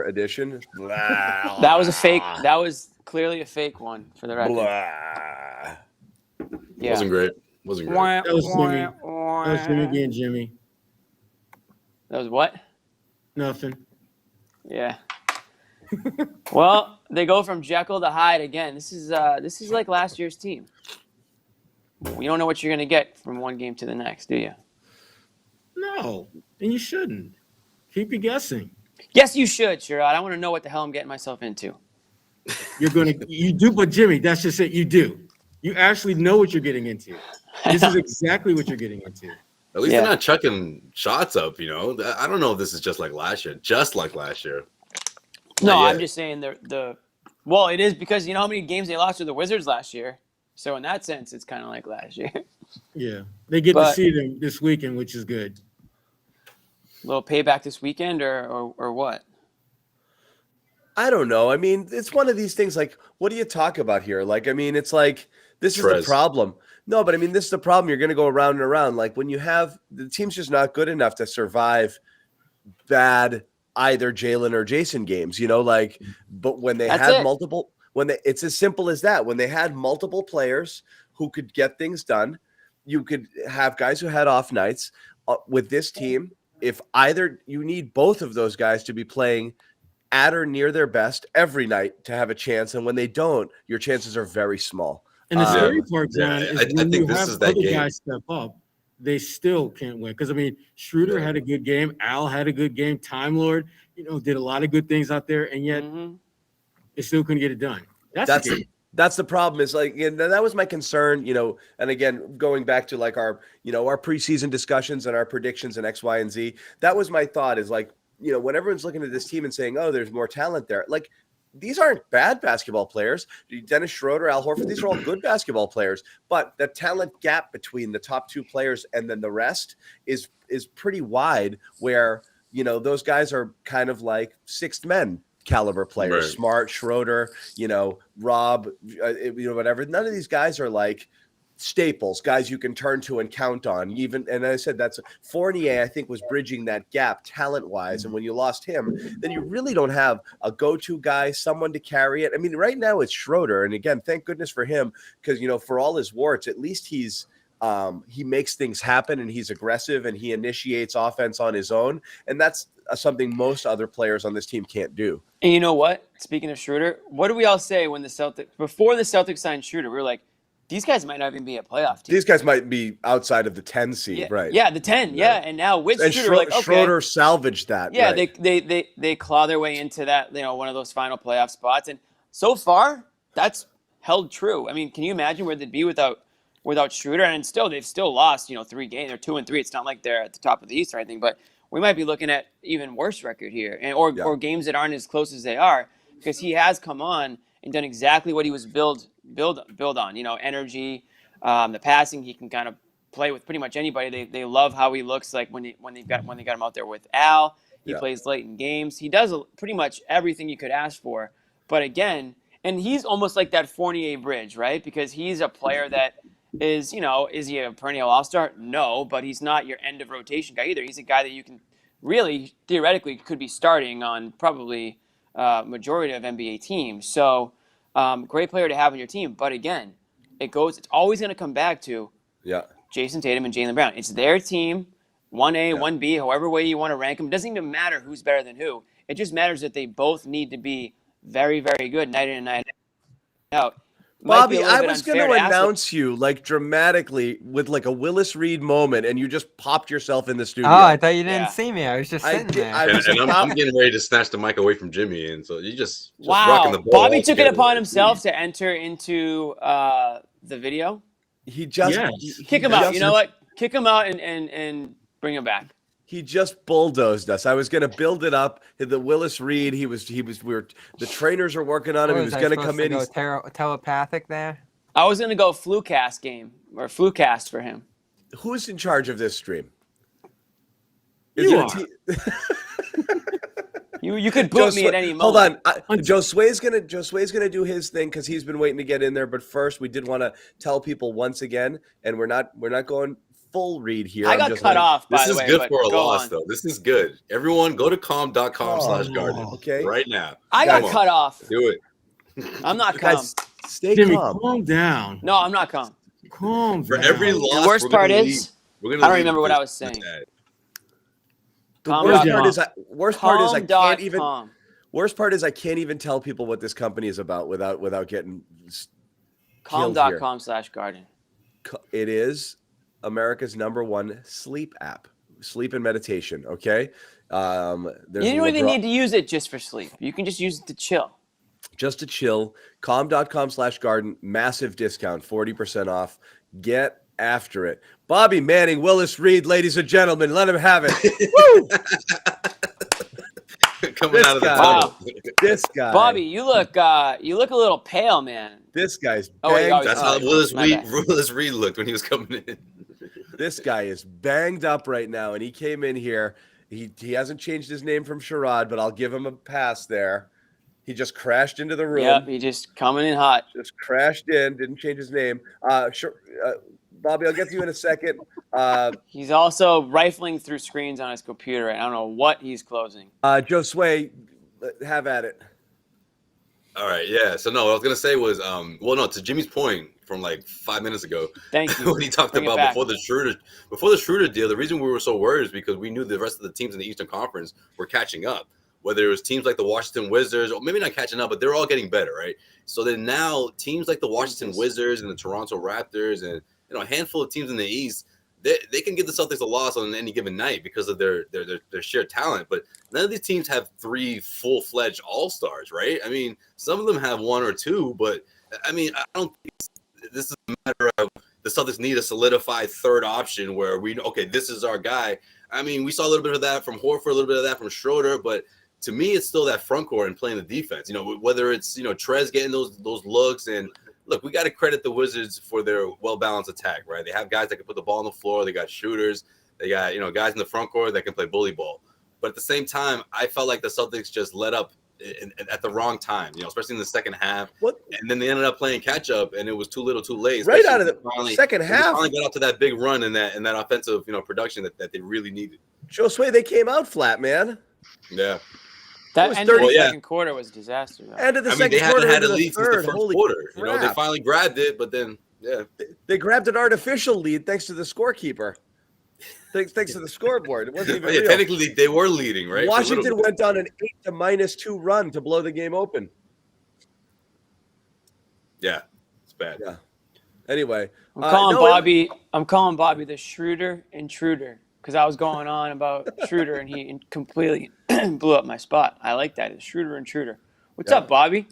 edition. That was a fake. That was clearly a fake one for the record. Blah. Yeah. Wasn't great. Wasn't great. That was Jimmy. That was Jimmy being Jimmy. That was what? Nothing. Yeah. Well, they go from Jekyll to Hyde again. This is like last year's team. You don't know what you're going to get from one game to the next, do you? No, and you shouldn't. Keep you guessing. Yes, you should, Sherrod. I want to know what the hell I'm getting myself into. You do, but Jimmy, that's just it. You do. You actually know what you're getting into. This is exactly what you're getting into. At least they're not chucking shots up, you know. I don't know if this is just like last year. Just like last year. No, I'm just saying well, it is because you know how many games they lost to the Wizards last year. So in that sense, it's kind of like last year. Yeah, they get to see them this weekend, which is good. A little payback this weekend, or what? I don't know. I mean, it's one of these things. Like, what do you talk about here? Like, I mean, it's like this is the problem. No, but I mean, this is the problem. You're going to go around and around. Like when you have the team's just not good enough to survive bad either Jaylen or Jason games. You know, like, but when they had multiple. It's as simple as that. When they had multiple players who could get things done, you could have guys who had off nights. With this team, if either you need both of those guys to be playing at or near their best every night to have a chance, and when they don't, your chances are very small. And the scary part, John, is when you have other guys step up, they still can't win. Because I mean, Schroeder had a good game, Al had a good game, Time Lord, did a lot of good things out there, and yet. They still couldn't get it done. That's the problem. Is like, and that was my concern, and again, going back to like our preseason discussions and our predictions and X, Y, and Z. That was my thought. Is like, when everyone's looking at this team and saying, "Oh, there's more talent there," like these aren't bad basketball players. Dennis Schroeder, Al Horford, these are all good basketball players. But the talent gap between the top two players and then the rest is pretty wide. Where those guys are kind of like sixth men caliber players, right. Smart, Schroeder, Rob, whatever. None of these guys are like staples, guys you can turn to and count on. And I said that's Fournier, I think, was bridging that gap talent-wise. And when you lost him, then you really don't have a go-to guy, someone to carry it. I mean, right now it's Schroeder, and again, thank goodness for him, because for all his warts, at least he makes things happen, and he's aggressive, and he initiates offense on his own, and that's something most other players on this team can't do. And you know what? Speaking of Schroeder, what did we all say when before the Celtics signed Schroeder? We were like, these guys might not even be a playoff team. These guys might be outside of the 10 seed, right? Yeah, the 10. Yeah, and now with Schroeder, like, okay, Schroeder salvaged that. Yeah, right. they claw their way into that, one of those final playoff spots, and so far that's held true. I mean, can you imagine where they'd be without Schroeder? And they've still lost, 3 games. They're 2-3. It's not like they're at the top of the East or anything, but we might be looking at even worse record here, or games that aren't as close as they are, because he has come on and done exactly what he was build on. Energy, the passing. He can kind of play with pretty much anybody. They love how he looks like when they got him out there with Al. He plays late in games. He does pretty much everything you could ask for. But again, and he's almost like that Fournier bridge, right? Because he's a player that is he a perennial all-star? No, but he's not your end of rotation guy either. He's a guy that you can really theoretically could be starting on probably majority of NBA teams. So great player to have on your team. But again, it's always going to come back to Jason Tatum and Jaylen Brown. It's their team, 1A, 1B, however way you want to rank them. It doesn't even matter who's better than who. It just matters that they both need to be very, very good night in and night out. Bobby, I was going to announce you like dramatically with like a Willis Reed moment, and you just popped yourself in the studio. Oh, I thought you didn't see me. I was just sitting there. And I'm getting ready to snatch the mic away from Jimmy, and so you just rocking the ball. Bobby took it upon himself to enter into the video. He just kick him out. You know what? Kick him out and bring him back. He just bulldozed us. I was going to build it up. The Willis Reed, the trainers are working on him. He was going to come in. Telepathic there. I was going to go Flucast game or Flucast for him. Who's in charge of this stream? You are. You could boot me at any moment. Hold on. Josue's gonna do his thing because he's been waiting to get in there. But first, we did want to tell people once again, and we're not going full read here. I I'm got just cut off, by This the is way. good but for a go loss, on. though. This is good. Everyone, go to calm.com/garden. Okay. Right now. I Come got on. cut off. Do it. I'm not calm. Guys, stay Jimmy, calm. calm down. No, I'm not calm. Calm For down. every The loss, worst we're gonna part lead. is, We're I gonna don't lead remember with what I this was saying. ad. The Calm worst dot part com. is, Calm.com. worst part is I can't even tell people what this company is about without getting killed here. Calm.com/garden. It is America's #1 sleep app, sleep and meditation. Okay, there's You don't even need to use it just for sleep. You can just use it to chill. just to chill. Calm.com/garden, massive discount, 40% off. Get after it. Bobby Manning, Willis Reed, ladies and gentlemen, let him have it. Woo! Coming This out of the guy. tunnel. This guy, Bobby, you look a little pale, man. this guy's Oh, wait, you banged always That's up. how Willis My bad. Reed looked when he was coming in. This guy is banged up right now, and he came in here. He hasn't changed his name from Sherrod, but I'll give him a pass there. He just crashed into the room. Yep, he just coming in hot. Just crashed in, didn't change his name. Bobby, I'll get to you in a second. He's also rifling through screens on his computer. I don't know what he's closing. Josue, have at it. All right, yeah. So no, what I was gonna say was, to Jimmy's point from like 5 minutes ago, Thank you. when he talked Bring it about back. before the Schroeder deal, the reason we were so worried is because we knew the rest of the teams in the Eastern Conference were catching up. Whether it was teams like the Washington Wizards, or maybe not catching up, but they're all getting better, right? So then now teams like the Washington Wizards and the Toronto Raptors and a handful of teams in the East, they can give the Celtics a loss on any given night because of their sheer talent. But none of these teams have 3 full-fledged all-stars, right? I mean, some of them have 1 or 2, but I mean, I don't think this is a matter of the Celtics need a solidified third option where this is our guy. I mean, we saw a little bit of that from Horford, a little bit of that from Schroeder, but to me, it's still that front court and playing the defense. Whether it's Trez getting those looks, and look, we got to credit the Wizards for their well-balanced attack, right? They have guys that can put the ball on the floor. They got shooters. They got guys in the front court that can play bully ball. But at the same time, I felt like the Celtics just let up at the wrong time, especially in the second half. And then they ended up playing catch up, and it was too little, too late. Right out of the second half, they finally got out to that big run and that offensive production that they really needed. Josue, they came out flat, man. Yeah. That end of the second quarter was a disaster. Though. End of the second quarter, they hadn't had a lead third. since the first quarter. They finally grabbed it, but then they grabbed an artificial lead thanks to the scorekeeper. Thanks to the scoreboard. It wasn't even real. Technically, they were leading, right? Washington went on an 8-2 run to blow the game open. Yeah, it's bad. Yeah. Anyway, I'm calling Bobby the Schroeder intruder because I was going on about Schroeder and he completely blew up my spot. I like that. The Schroeder intruder. What's up, Bobby?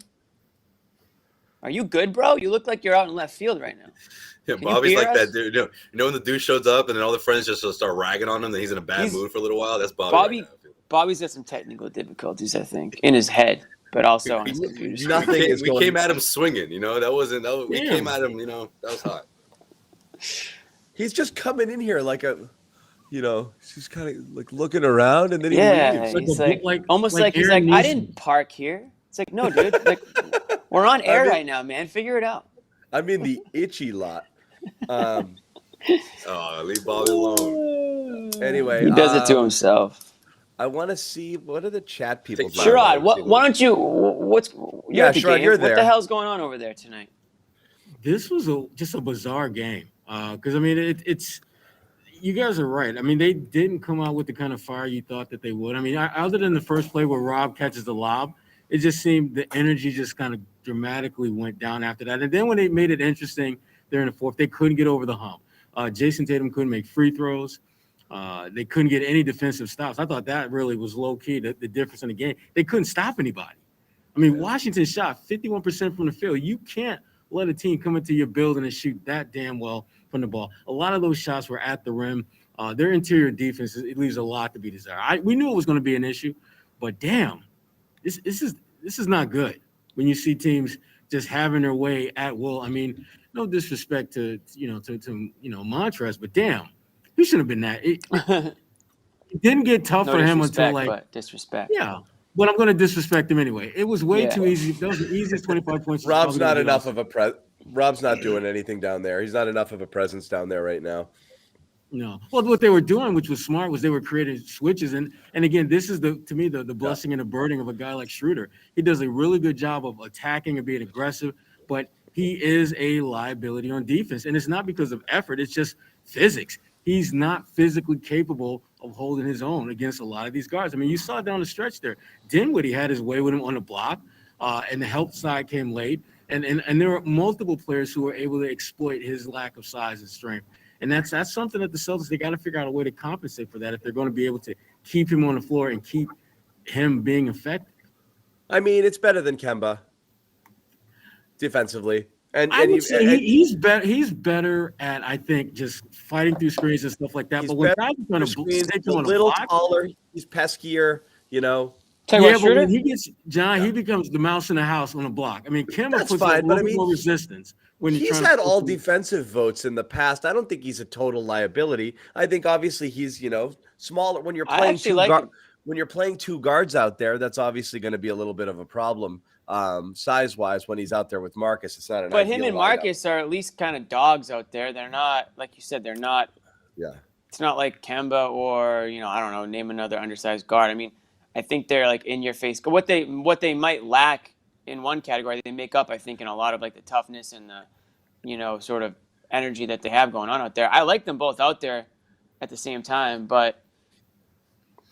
Are you good, bro? You look like you're out in left field right now. Yeah, Bobby's like that dude. When the dude shows up and then all the friends just start ragging on him, that he's in a bad mood for a little while. That's Bobby. Right now. Bobby's got some technical difficulties, I think, in his head, but also on his computer. We came at him swinging. We came at him. That was hot. He's just coming in here like a, he's kind of like looking around and then he leaves. He's almost like he's like, I didn't park here. It's like, no, dude, like we're on air right now, man. Figure it out. I mean the itchy lot. Leave Bobby alone. Anyway, he does it to himself. I want to see what are the chat people doing. Sherrod, why don't you? Sherrod, you're there. What the hell's going on over there tonight? This was just a bizarre game because I mean it's. You guys are right. I mean, they didn't come out with the kind of fire you thought that they would. I mean, other than the first play where Rob catches the lob, it just seemed the energy just kind of dramatically went down after that. And then when they made it interesting there in the fourth, they couldn't get over the hump. Jason Tatum couldn't make free throws. They couldn't get any defensive stops. I thought that really was low-key, the difference in the game. They couldn't stop anybody. I mean, Washington shot 51% from the field. You can't let a team come into your building and shoot that damn well from the ball. A lot of those shots were at the rim. Their interior defense, it leaves a lot to be desired. We knew it was going to be an issue, but damn, this is not good when you see teams just having their way at will. I mean, no disrespect to Montrez, but damn, he shouldn't have been that. It didn't get tough for him until but disrespect. Yeah. But I'm going to disrespect him anyway. It was way too easy. That was the easiest 25 points. Rob's not enough of a Rob's not doing anything down there. He's not enough of a presence down there right now. No. Well, what they were doing, which was smart, was they were creating switches. And again, this is to me the blessing and the burden of a guy like Schroeder. He does a really good job of attacking and being aggressive, but he is a liability on defense. And it's not because of effort, it's just physics. He's not physically capable of holding his own against a lot of these guards. I mean, you saw down the stretch there. Dinwiddie had his way with him on the block, and the help side came late. And there were multiple players who were able to exploit his lack of size and strength. And that's something that the Celtics, they got to figure out a way to compensate for that if they're going to be able to keep him on the floor and keep him being effective. I mean, it's better than Kemba defensively. And he's better. He's better at, I think, just fighting through screens and stuff like that. He's but when better guys are going to a little taller, he's peskier, you know. But when he gets John, he becomes the mouse in the house on a block. I mean, Kemba puts a little more resistance. He's had all defensive votes in the past. I don't think he's a total liability. I think obviously he's, smaller. When you're playing when you're playing two guards out there, that's obviously going to be a little bit of a problem size-wise when he's out there with Marcus. It's not an But him and Marcus are at least kind of dogs out there. They're not, like you said, they're not. Yeah. It's not like Kemba or, I don't know, name another undersized guard. I mean, I think they're like in your face. What they might lack in one category, they make up, I think, in a lot of like the toughness and the, sort of energy that they have going on out there. I like them both out there at the same time, but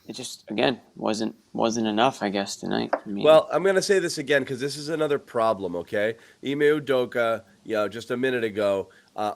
it just, again, wasn't enough, I guess, tonight. I mean, well, I'm going to say this again because this is another problem, okay? Ime Udoka, just a minute ago,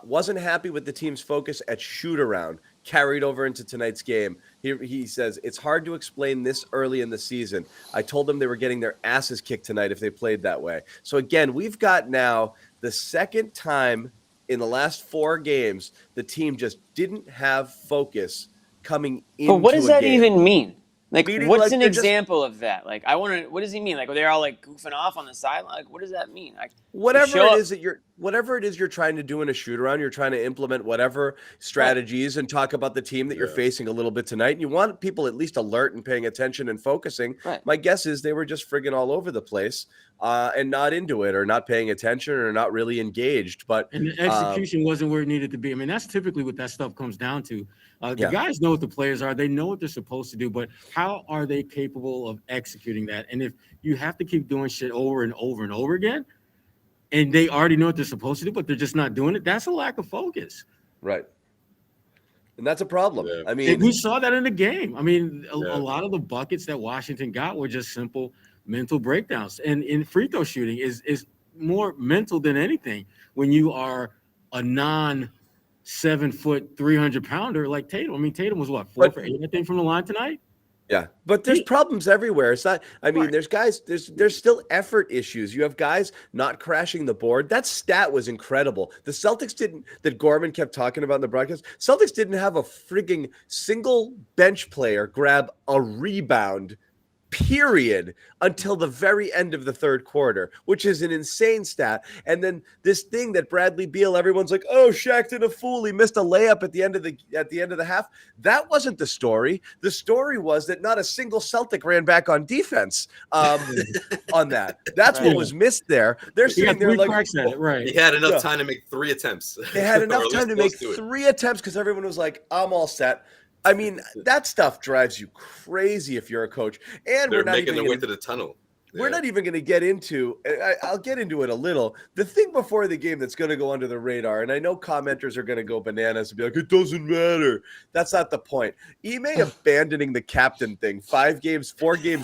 wasn't happy with the team's focus at shoot-around, carried over into tonight's game. He says, it's hard to explain this early in the season. I told them they were getting their asses kicked tonight if they played that way. So, again, we've got now the second time in the last 4 games the team just didn't have focus coming into a game. But what does that even mean? Like, Meaning, what's an example of that? Like, I want to. What does he mean? Like, they're all like goofing off on the sideline. Like, what does that mean? Like, whatever it is you're trying to do in a shoot around, you're trying to implement whatever strategies and talk about the team that you're facing a little bit tonight. And you want people at least alert and paying attention and focusing. Right. My guess is they were just friggin' all over the place and not into it or not paying attention or not really engaged. And the execution wasn't where it needed to be. I mean, that's typically what that stuff comes down to. The guys know what the players are. They know what they're supposed to do, but how are they capable of executing that? And if you have to keep doing shit over and over and over again, and they already know what they're supposed to do, but they're just not doing it, that's a lack of focus. Right. And that's a problem. Yeah. I mean, and we saw that in the game. I mean, a lot of the buckets that Washington got were just simple mental breakdowns. And in free throw shooting is more mental than anything when you are a 7-foot, 300-pounder like Tatum. I mean, Tatum was 4 for 8, I think, from the line tonight. Yeah, but there's problems everywhere. It's not. I mean, there's guys. There's still effort issues. You have guys not crashing the board. That stat was incredible. The Celtics didn't. That Gorman kept talking about in the broadcast. Celtics didn't have a frigging single bench player grab a rebound, period, until the very end of the third quarter, which is an insane stat. And then this thing that Bradley Beal, everyone's like, "Oh, Shaq did a fool. He missed a layup at the end of the half." That wasn't the story. The story was that not a single Celtic ran back on defense on that. That's what was missed there. They're sitting there like, he had enough time to make 3 attempts. They had enough time to make 3 attempts because everyone was like, "I'm all set." I mean, that stuff drives you crazy if you're a coach. And they're making their way to the tunnel. We're not even going to get into – I'll get into it a little. The thing before the game that's going to go under the radar, and I know commenters are going to go bananas and be like, it doesn't matter. That's not the point. Ime abandoning the captain thing 4 games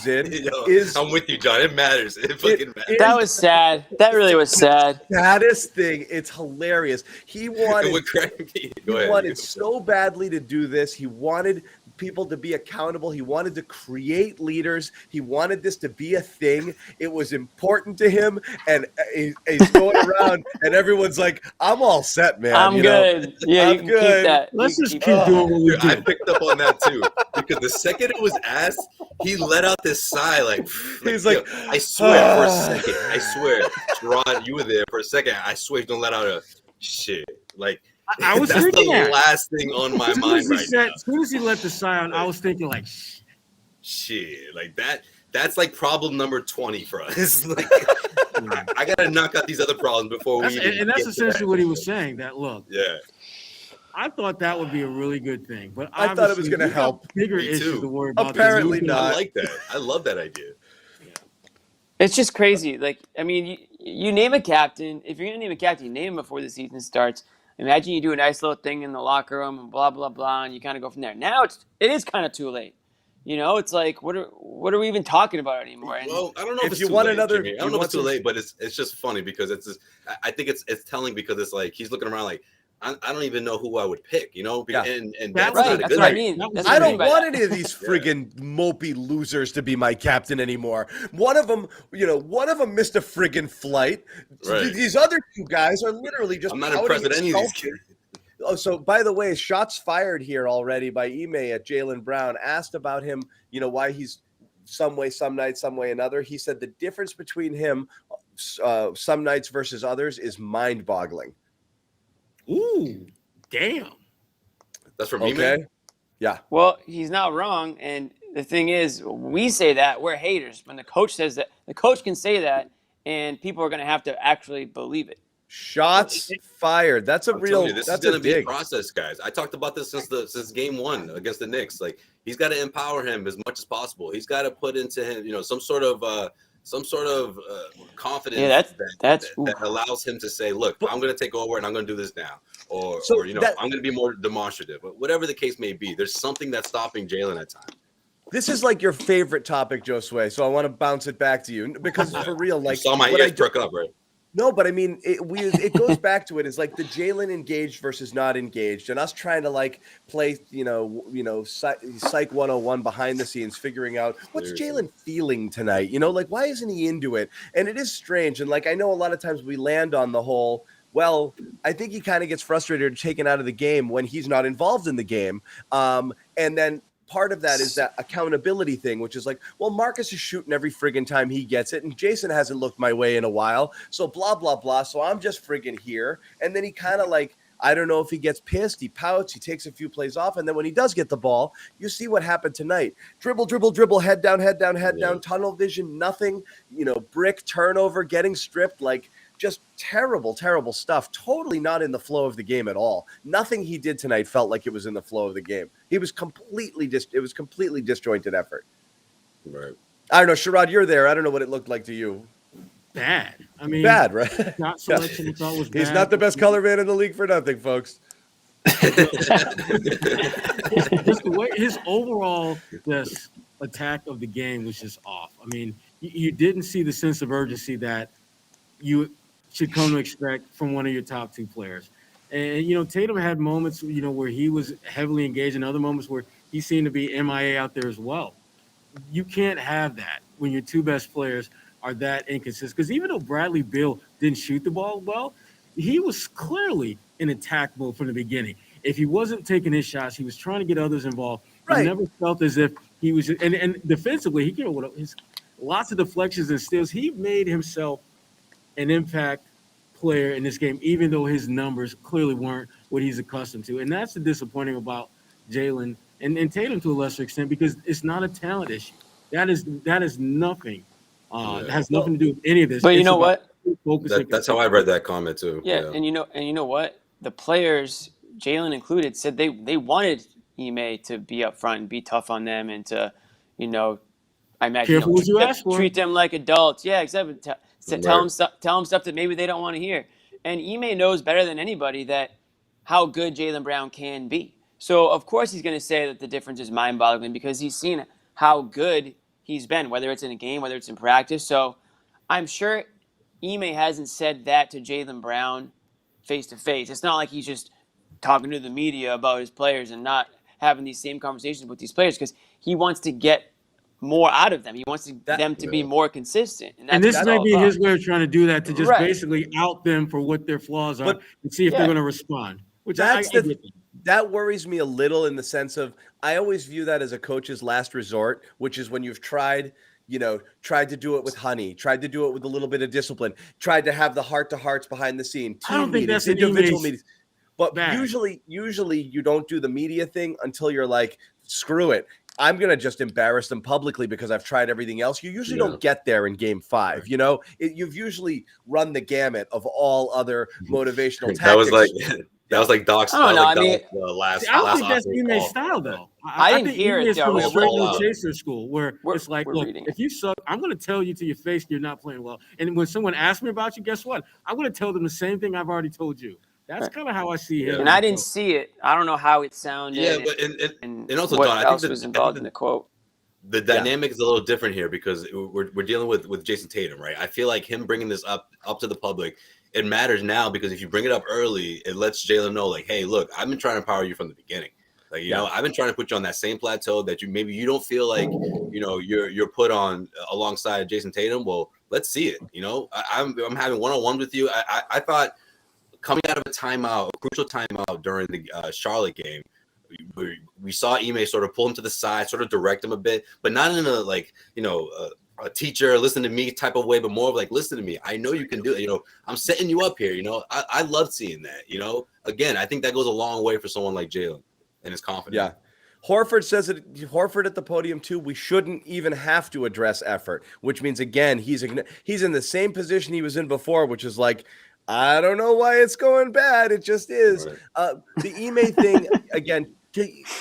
in is – I'm with you, John. It matters. It fucking matters. That was sad. That really was sad. Saddest thing. It's hilarious. He wanted so badly to do this. He wanted – people to be accountable. He wanted to create leaders. He wanted this to be a thing. It was important to him. And he's going around and everyone's like, I'm all set, man. I'm good. Yeah, I'm good. Keep that. Let's just keep doing what we do. I picked up on that too. Because the second it was asked, he let out this sigh like he's like, I swear for a second. I swear. Rod, you were there for a second. I swear you don't let out a shit. Like, I was that's thinking the last thing on my mind right now. As soon as he let the sigh out, I was thinking like, shit, like that. That's like problem number 20 for us. Like, I gotta knock out these other problems before we. And that's essentially what he was saying. That look. Yeah. I thought that would be a really good thing, but I thought it was going to help. Bigger Me issues too. to worry about. Apparently not. I like that. I love that idea. It's just crazy. Like, I mean, you name a captain. If you're going to name a captain, you name him before the season starts. Imagine you do a nice little thing in the locker room and blah, blah, blah, and you kind of go from there. Now it is kind of too late. You know, it's like, what are we even talking about anymore? And well, I don't know if it's you too want late, another, Jimmy. I don't know if it's too late, but it's just funny because I think it's telling because it's like he's looking around like I don't even know who I would pick, you know? Yeah. And that's not right. That's what I mean. I don't want any of these friggin' mopey losers to be my captain anymore. One of them missed a friggin' flight. Right. These other two guys are literally just. I'm not impressed with any of these kids. Oh, so by the way, shots fired here already by Ime at Jaylen Brown. Asked about him, why he's some way, some night, some way, another. He said the difference between him some nights versus others is mind-boggling. Ooh, damn. That's from okay. Ime? Yeah. Well, he's not wrong. And the thing is, we say that, we're haters. When the coach says that, the coach can say that, and people are going to have to actually believe it. Shots fired. That's a real. This that's is going to be a dig. process, guys. I talked about this since game 1 against the Knicks. Like he's got to empower him as much as possible. He's got to put into him, some sort of confidence. Yeah, that allows him to say, "Look, I'm going to take over and I'm going to do this now," or I'm going to be more demonstrative. But whatever the case may be, there's something that's stopping Jaylen at times. This is like your favorite topic, Josue. So I want to bounce it back to you because for real, like you saw my ears perk up, right? No, but I mean, it goes back to it. It's like the Jaylen engaged versus not engaged, and us trying to like play, psych 101 behind the scenes, figuring out what's Jaylen feeling tonight. Like why isn't he into it? And it is strange. And like I know a lot of times we land on the whole. Well, I think he kind of gets frustrated or taken out of the game when he's not involved in the game, and then. Part of that is that accountability thing, which is like, well, Marcus is shooting every friggin' time he gets it, and Jason hasn't looked my way in a while, so blah, blah, blah, so I'm just friggin' here. And then he kind of like, I don't know if he gets pissed, he pouts, he takes a few plays off, and then when he does get the ball, you see what happened tonight. Dribble, head down, tunnel vision, nothing, brick, turnover, getting stripped, like just terrible stuff. Totally not in the flow of the game at all. Nothing he did tonight felt like it was in the flow of the game. He was completely disjointed effort. Right. I don't know, Sherrod, you're there. I don't know what it looked like to you. Bad. I mean, bad, right? Shot selection, I thought was bad. He's not the best color man in the league for nothing, folks. Just the way his overall attack of the game was just off. I mean, you didn't see the sense of urgency that you should come to expect from one of your top two players. And, Tatum had moments, where he was heavily engaged and other moments where he seemed to be MIA out there as well. You can't have that when your two best players are that inconsistent. Because even though Bradley Beal didn't shoot the ball well, he was clearly in attack mode from the beginning. If he wasn't taking his shots, he was trying to get others involved. Right. He never felt as if he was – and defensively, he came with his lots of deflections and steals. He made himself an impact player in this game, even though his numbers clearly weren't what he's accustomed to. And that's the disappointing about Jaylen and Tatum to a lesser extent, because it's not a talent issue. That is nothing. It has nothing to do with any of this. But you know what? That's how I read that comment too. Yeah. And you know what? The players, Jaylen included, said they wanted Ime to be up front and be tough on them and to, I imagine treat them like adults. Yeah, exactly. Tell them stuff that maybe they don't want to hear. And Ime knows better than anybody that how good Jaylen Brown can be. So of course he's going to say that the difference is mind-boggling because he's seen how good he's been, whether it's in a game, whether it's in practice. So I'm sure Ime hasn't said that to Jaylen Brown face to face. It's not like he's just talking to the media about his players and not having these same conversations with these players because he wants to get more out of them. He wants them to be more consistent. And this may be his way of trying to do that, to just basically out them for what their flaws are and see if they're going to respond. Which that worries me a little in the sense of I always view that as a coach's last resort, which is when you've tried to do it with honey, tried to do it with a little bit of discipline, tried to have the heart-to-hearts behind the scene, team meetings, individual meetings. But usually you don't do the media thing until you're like, screw it. I'm going to just embarrass them publicly because I've tried everything else. You usually don't get there in game 5. You've usually run the gamut of all other motivational tactics. That was like Doc's. I don't know. I mean, last. I don't last think that's Octave Ime's call. style, though. I didn't think hear Ime it, is from though. a straight All no out. chaser school where it's like, look, reading if you suck, I'm going to tell you to your face you're not playing well. And when someone asks me about you, guess what? I'm going to tell them the same thing I've already told you. That's kind of how I see him. And I didn't see it. I don't know how it sounded. Yeah, but and also, what Don, I else think was involved in the quote. The dynamic is a little different here because we're dealing with Jason Tatum, right? I feel like him bringing this up to the public, it matters now because if you bring it up early, it lets Jaylen know, like, hey, look, I've been trying to empower you from the beginning. Like, you know, I've been trying to put you on that same plateau that you don't feel like, you know, you're put on alongside Jason Tatum. Well, let's see it. You know, I'm having one-on-one with you. I thought coming out of a timeout, a crucial timeout during the Charlotte game, we saw Ime sort of pull him to the side, sort of direct him a bit, but not in a like, you know, a teacher, listen to me type of way, but more of like, listen to me. I know you can do it. You know, I'm setting you up here. You know, I love seeing that. You know, again, I think that goes a long way for someone like Jaylen and his confidence. Yeah. Horford says it. Horford at the podium too. We shouldn't even have to address effort, which means again he's in the same position he was in before, which is like, I don't know why it's going bad. It just is. Right. The Ime thing again.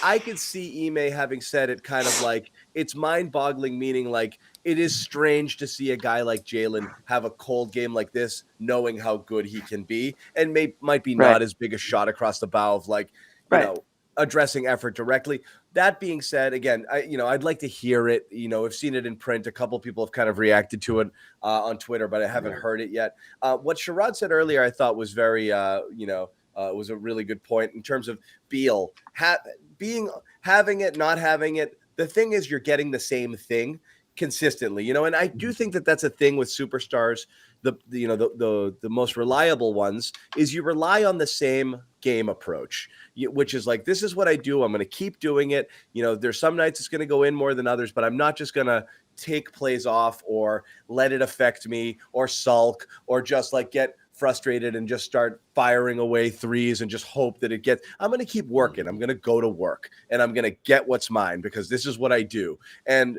I could see Ime having said it kind of like it's mind-boggling, meaning like it is strange to see a guy like Jaylen have a cold game like this, knowing how good he can be, and might be not as big a shot across the bow of like, you know, addressing effort directly. That being said, again, I'd like to hear it. You know, I've seen it in print. A couple of people have kind of reacted to it on Twitter, but I haven't heard it yet. What Sherrod said earlier, I thought was very, was a really good point in terms of Beal having it, not having it. The thing is, you're getting the same thing consistently, you know, and I do think that that's a thing with superstars. The most reliable ones is you rely on the same game approach, which is like, this is what I do. I'm going to keep doing it. You know, there's some nights it's going to go in more than others, but I'm not just going to take plays off or let it affect me or sulk or just like get frustrated and just start firing away threes and just hope that it gets. I'm going to keep working. I'm going to go to work and I'm going to get what's mine because this is what I do. And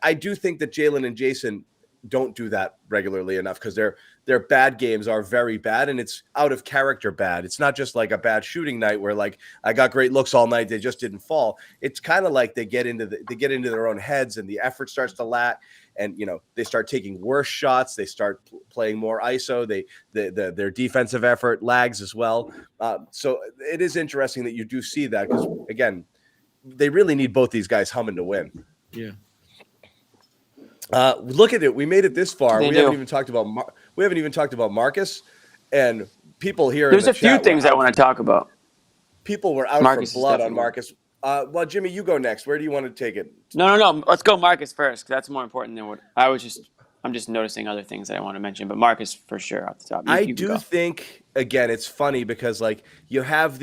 I do think that Jaylen and Jason don't do that regularly enough because their bad games are very bad and it's out of character bad. It's not just like a bad shooting night where like I got great looks all night, they just didn't fall. It's kind of like they get into their own heads and the effort starts to lack, and you know they start taking worse shots. They start playing more ISO. Their defensive effort lags as well. So it is interesting that you do see that because again, they really need both these guys humming to win. Yeah. Look at it. We made it this far. We haven't even talked about Marcus, and people here. There's a few things I want to talk about. People were out for blood on Marcus. Well, Jimmy, you go next. Where do you want to take it? No. Let's go Marcus first, because that's more important than what I'm just noticing other things that I want to mention, but Marcus for sure off the top. I do think, again, it's funny because like you have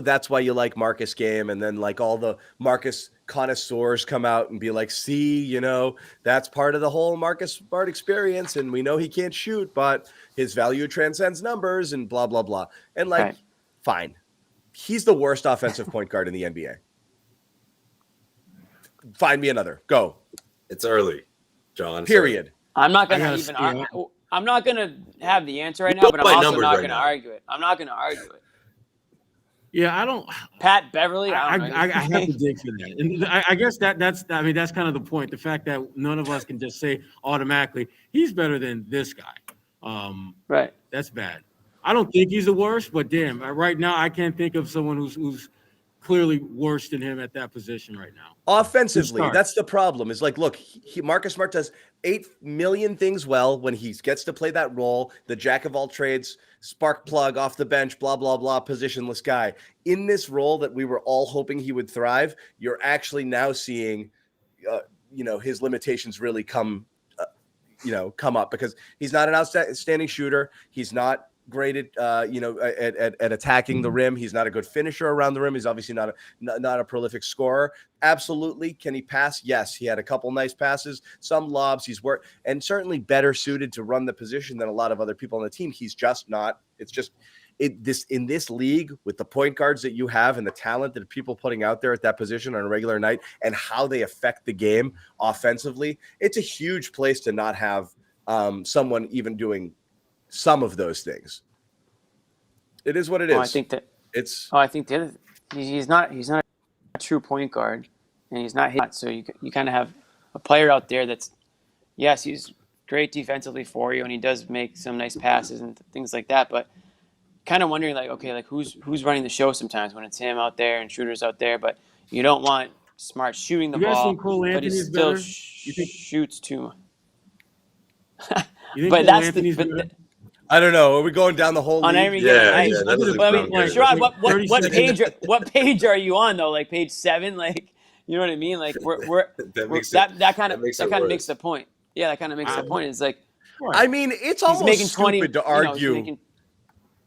that's why you like Marcus game, and then like all the Marcus connoisseurs come out and be like, see, you know, that's part of the whole Marcus Smart experience, and we know he can't shoot, but his value transcends numbers and blah, blah, blah. And like, fine. He's the worst offensive point guard in the NBA. Find me another. Go. It's early, John. Period. Sorry. I'm not going to even I'm not going to have the answer right now, but I'm also not going to argue it. I'm not going to argue it. Yeah, I don't. Pat Beverly. I have to dig for that, and I guess that's kind of the point. The fact that none of us can just say automatically he's better than this guy. Right. That's bad. I don't think he's the worst, but damn, right now I can't think of someone who's clearly worse than him at that position right now. Offensively, that's the problem. Is like, look, Marcus Smart does 8 million things well when he gets to play that role, the jack of all trades, spark plug off the bench, blah, blah, blah, positionless guy. In this role that we were all hoping he would thrive, you're actually now seeing, his limitations really come up because he's not an outstanding shooter. He's not great at attacking the rim. He's not a good finisher around the rim. He's obviously not a prolific scorer. Absolutely. Can he pass? Yes. He had a couple nice passes, some lobs. He's worked and certainly better suited to run the position than a lot of other people on the team. He's just not. It's just in this league with the point guards that you have and the talent that people putting out there at that position on a regular night and how they affect the game offensively. It's a huge place to not have someone even doing some of those things. It is what it is. I think that it's. I think the other he's not a true point guard, and he's not hit. So you kind of have a player out there that's yes, he's great defensively for you, and he does make some nice passes and things like that. But kind of wondering like, okay, like who's running the show sometimes when it's him out there and Schroeder's out there, but you don't want Smart shooting the You guys ball, think Cole but he Anthony's still better? You think shoots too much. you think But Cole that's Anthony's the better? I don't know. Are we going down the whole on league? every given night. That doesn't But I mean, sound good. Sherrod, Like 30 what page are you on though? Like page 7, like you know what I mean? Like that kind of makes the point. Yeah, that kind of makes the point. It's like I mean, it's almost making 20, stupid to argue.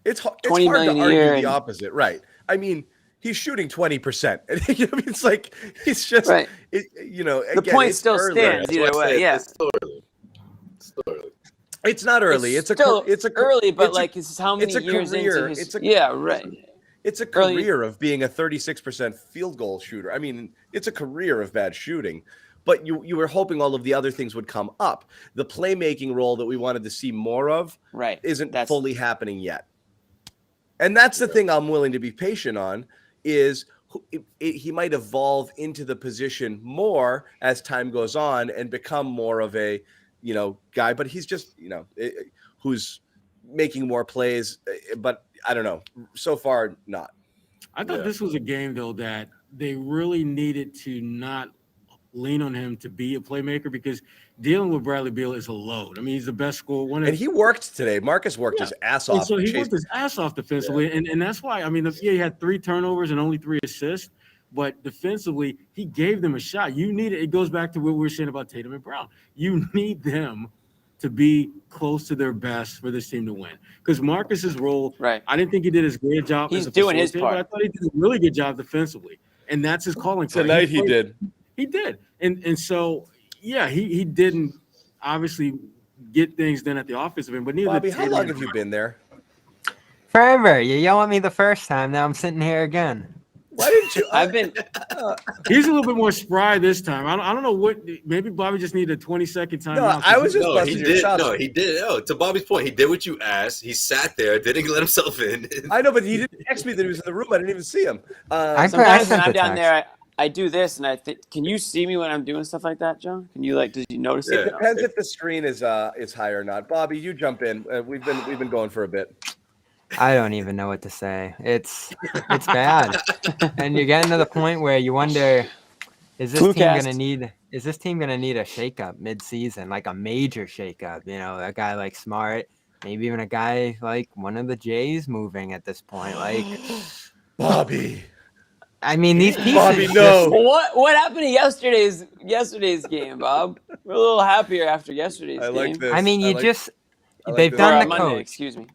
It's hard 20 to million a argue year the opposite, right? I mean, he's shooting 20%. It's like he's just, right. Again, The point it's still early. stands either way. Yeah, It's still early. It's not early. It's early, but it's like this is how many years career. into his Right. It's a Early. career of being a 36% field goal shooter. I mean, it's a career of bad shooting. But you were hoping all of the other things would come up. The playmaking role that we wanted to see more of isn't fully happening yet. And that's the thing I'm willing to be patient on is he might evolve into the position more as time goes on and become more of a, guy. But he's just, who's making more plays. But I don't know. So far, not. I thought this was a game, though, that they really needed to not lean on him to be a playmaker because dealing with Bradley Beal is a load. I mean, he's the best scorer. And he worked today. Marcus worked his ass off. And so he worked his ass off defensively, and that's why, I mean, he had 3 turnovers and only 3 assists, but defensively, he gave them a shot. It goes back to what we were saying about Tatum and Brown. You need them to be close to their best for this team to win. Because Marcus's role, I didn't think he did as great a job. He's doing his part. But I thought he did a really good job defensively, and that's his calling card. Tonight he did. He did. And so, yeah, he didn't obviously get things done at the offensive end. But neither Bobby, how long have you been there? Forever. You yelled at me the first time. Now I'm sitting here again. Why didn't you? I've been. He's a little bit more spry this time. I don't know what. Maybe Bobby just needed a 20-second time. No, I was just busting your chops. No, he did. Oh, to Bobby's point, he did what you asked. He sat there, didn't let himself in. I know, but he didn't text me that he was in the room. I didn't even see him. Sometimes when I'm down there, I do this, and I think, can you see me when I'm doing stuff like that, John? Can you did you notice it? It depends if the screen is high or not. Bobby, you jump in. We've been going for a bit. I don't even know what to say. It's bad, and you're getting to the point where you wonder, is this team gonna need a shakeup mid-season, like a major shakeup? A guy like Smart, maybe even a guy like one of the Jays moving at this point, like Bobby. I mean, these pieces. Bobby, no. What happened to yesterday's game, Bob? We're a little happier after yesterday's game. Like this. I mean, they've done the coach. Excuse me.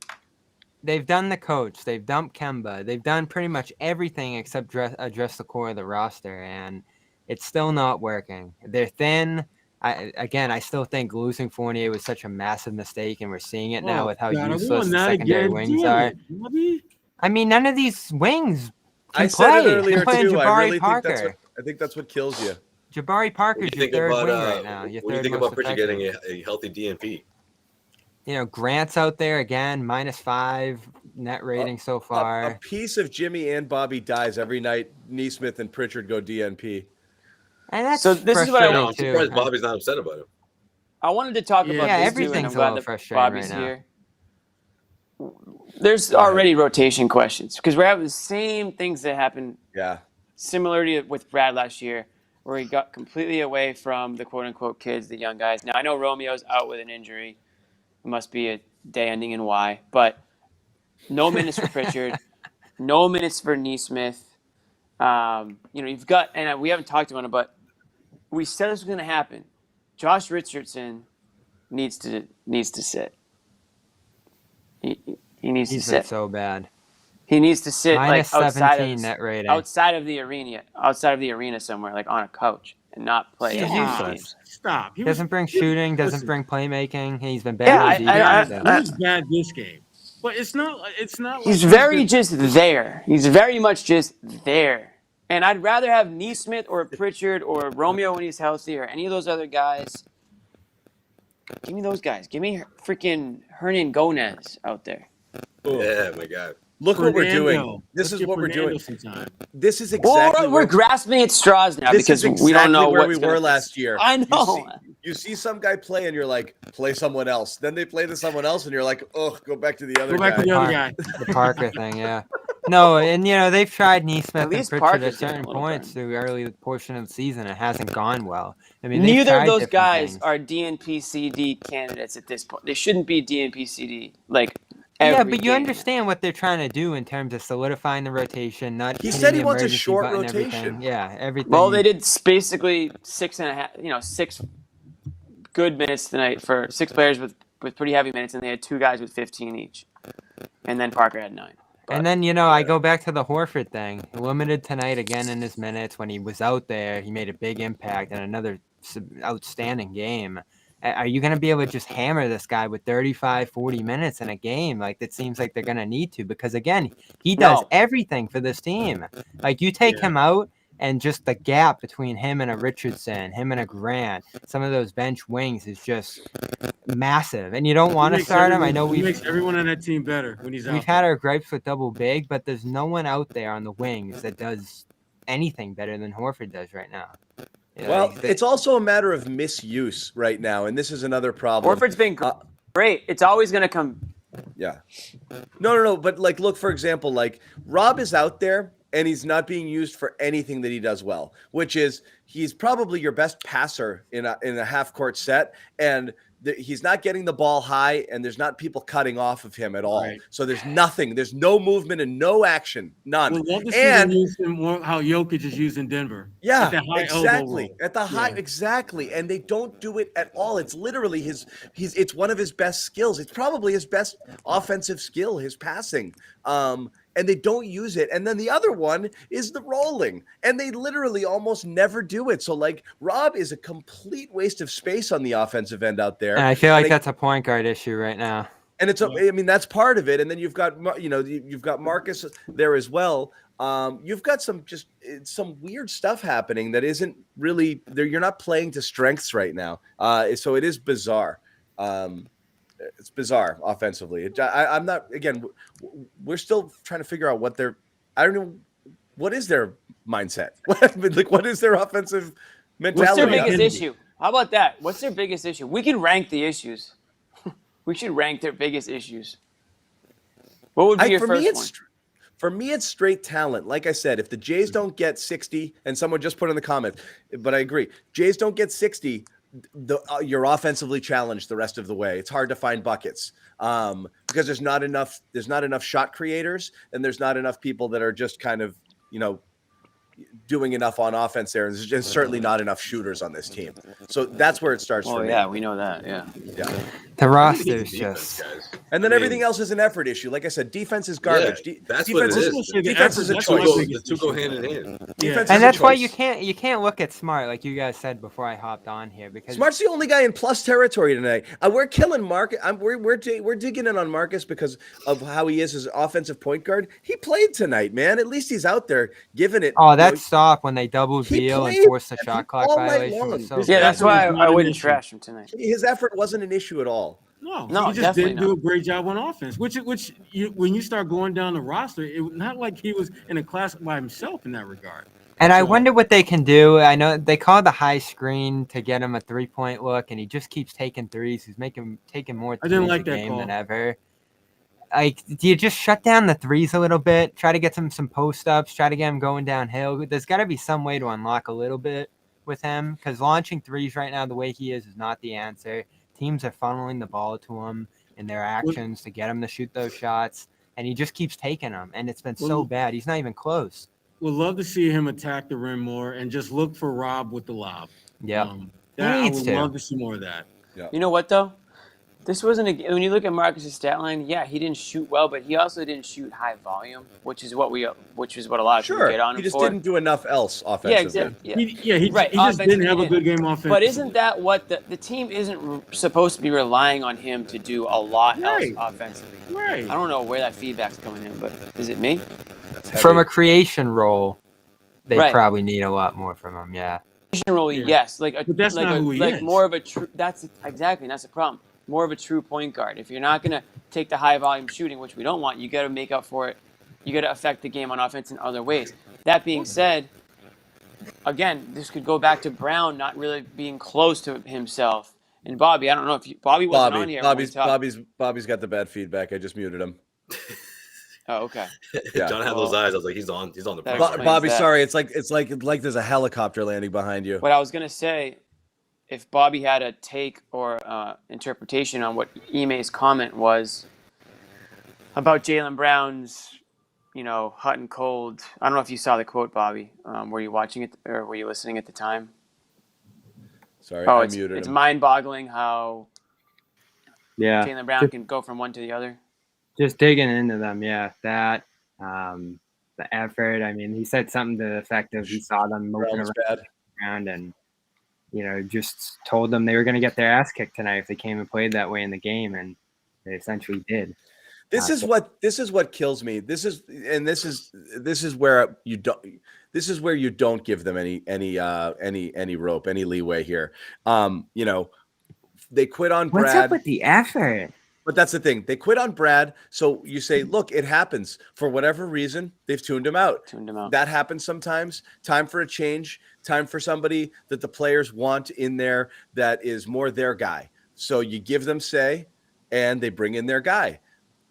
They've done the coach. They've dumped Kemba. They've done pretty much everything except address the core of the roster, and it's still not working. They're thin. I still think losing Fournier was such a massive mistake, and we're seeing it now with how useless the secondary wings are. I mean, none of these wings can play. Said it earlier too. Jabari I think that's what kills you. Jabari Parker's your third wing right now. What do you think about Pritchard getting a healthy DNP? Grant's out there again, -5 net rating so far. A piece of Jimmy and Bobby dies every night. Neesmith and Pritchard go DNP. And that's so this is what I want to. I'm surprised Bobby's not upset about it. I wanted to talk about this everything's too, and I'm glad that frustrating Bobby's right now. here. There's already rotation questions because we're having the same things that happened. Yeah. Similarly with Brad last year, where he got completely away from the quote-unquote kids, the young guys. Now, I know Romeo's out with an injury. It must be a day ending in Y. But no minutes for Pritchard. No minutes for Neesmith. You've got – and we haven't talked about it, but we said this was going to happen. Josh Richardson needs to sit. He needs to sit. He's so bad. He needs to sit -17 net rating. outside of the arena somewhere, like on a couch, and not play. Stop. He doesn't bring shooting, doesn't bring playmaking. He's been bad. He was bad this game, but it's not. He's very just there. He's very much just there. And I'd rather have Neesmith or Pritchard or Romeo when he's healthy or any of those other guys. Give me those guys. Give me freaking Hernan Gomez out there. Yeah, my God. Look what we're doing. Fernando. This Let's is what we're Fernando doing. sometime. This is exactly we're grasping at straws now because we don't know where what's we were last year. I know. You see some guy play and you're like, play someone else. Then they play to someone else and you're like, oh, go back to the other guy. Go back to the other guy. The Parker thing, yeah. No, and they've tried Neesmith and Pritchard Parker's at certain points through the early portion of the season. It hasn't gone well. I mean, neither of those guys things. are DNP-CD candidates at this point. They shouldn't be DNP-CD yeah, but you understand what they're trying to do in terms of solidifying the rotation. Not he said he wants a short rotation. Everything. Yeah, everything. Well, they did basically 6.5. 6 good minutes tonight for 6 players with pretty heavy minutes, and they had 2 guys with 15 each, and then Parker had 9. And then, I go back to the Horford thing. Limited tonight again in his minutes. When he was out there, he made a big impact and another outstanding game. Are you going to be able to just hammer this guy with 35, 40 minutes in a game? It seems like they're going to need to because, again, he does everything for this team. You take him out, and just the gap between him and a Richardson, him and a Grant, some of those bench wings is just massive. And you don't want to start him. I know he makes everyone on that team better when he's out. We've had our gripes with double big, but there's no one out there on the wings that does anything better than Horford does right now. Well, it's also a matter of misuse right now, and this is another problem. Horford's been great. It's always going to come. Yeah. No. But look, for example, Rob is out there and he's not being used for anything that he does well, which is he's probably your best passer in a half court set, and he's not getting the ball high, and there's not people cutting off of him at all. Right. So there's nothing. There's no movement and no action. None. We'll love to see him use how Jokic is used in Denver. Yeah, exactly. At the high, exactly. And they don't do it at all. It's literally it's one of his best skills. It's probably his best offensive skill, his passing. And they don't use it. And then the other one is the rolling. And they literally almost never do it. So, Rob is a complete waste of space on the offensive end out there. And I feel like that's a point guard issue right now. And that's part of it. And then you've got, you've got Marcus there as well. You've got some weird stuff happening that isn't really there. You're not playing to strengths right now. So it is bizarre. It's bizarre offensively. I'm not, again, we're still trying to figure out I don't know, what is their mindset? What is their offensive mentality? What's their biggest issue? How about that? What's their biggest issue? We can rank the issues. We should rank their biggest issues. What would be your first one? For me, it's straight talent. Like I said, if the Jays don't get 60, and someone just put in the comments, but I agree, Jays don't get 60, you're offensively challenged the rest of the way. It's hard to find buckets because there's not enough shot creators, and there's not enough people that are just kind of doing enough on offense there. And there's just certainly not enough shooters on this team. So that's where it starts for me. Yeah, we know that. Yeah. The roster is just. And then everything else is an effort issue. Like I said, defense is garbage. Yeah, that's what it is. Defense is a choice. The two go hand in hand. Yeah. And that's why you can't look at Smart, like you guys said before I hopped on here, because Smart's the only guy in plus territory tonight. We're killing Marcus. We're digging in on Marcus because of how he is as offensive point guard. He played tonight, man. At least he's out there giving it. Oh, that stop when they double Beal and force the shot clock violation was so yeah, that's why I wouldn't trash him tonight. His effort wasn't an issue at all. No, he just didn't do a great job on offense. When you start going down the roster, it was not like he was in a class by himself in that regard. And I wonder what they can do. I know they call the high screen to get him a 3-point look, and he just keeps taking threes. He's taking more threes a game than ever. Do you just shut down the threes a little bit? Try to get some post ups. Try to get him going downhill. There's got to be some way to unlock a little bit with him, because launching threes right now the way he is not the answer. Teams are funneling the ball to him in their actions to get him to shoot those shots, and he just keeps taking them, and it's been so bad. He's not even close. We'd love to see him attack the rim more and just look for Rob with the lob. Yeah, I would love to see more of that. Yeah. You know what though? This wasn't when you look at Marcus's stat line. Yeah, he didn't shoot well, but he also didn't shoot high volume, which is what a lot of people get on him for. He just didn't do enough else offensively. He just didn't have a good game offensively. But isn't that what the team isn't supposed to be relying on him to do a lot else offensively? Right. I don't know where that feedback's coming in, but is it me? From a creation role, they probably need a lot more from him. Yeah. Creation role, yes. But that's not who he is. More of a true. That's the problem. More of a true point guard. If you're not going to take the high volume shooting, which we don't want, you got to make up for it you got to affect the game on offense in other ways. That being said, again, this could go back to Brown not really being close to himself. And Bobby, I don't know if Bobby wasn't on here when we talked. Bobby's got the bad feedback. I just muted him. Oh, okay. Yeah. John had those eyes. I was like, he's on the That program. Bobby, that. sorry. It's like there's a helicopter landing behind you. What I was gonna say, if Bobby had a take or interpretation on what Ime's comment was about Jaylen Brown's, hot and cold. I don't know if you saw the quote, Bobby. Were you watching it or were you listening at the time? Sorry, I muted him. It's mind-boggling how Jaylen Brown just, can go from one to the other. Just digging into them, that the effort. I mean, he said something to the effect of he saw them moving around and just told them they were going to get their ass kicked tonight if they came and played that way in the game, and they essentially did. This is what kills me. This is where you don't give them any rope, any leeway here. They quit on Brad. What's up with the effort? But that's the thing. They quit on Brad. So you say, look, it happens. For whatever reason, they've tuned him out. That happens sometimes. Time for a change. Time for somebody that the players want in there that is more their guy. So you give them say, and they bring in their guy.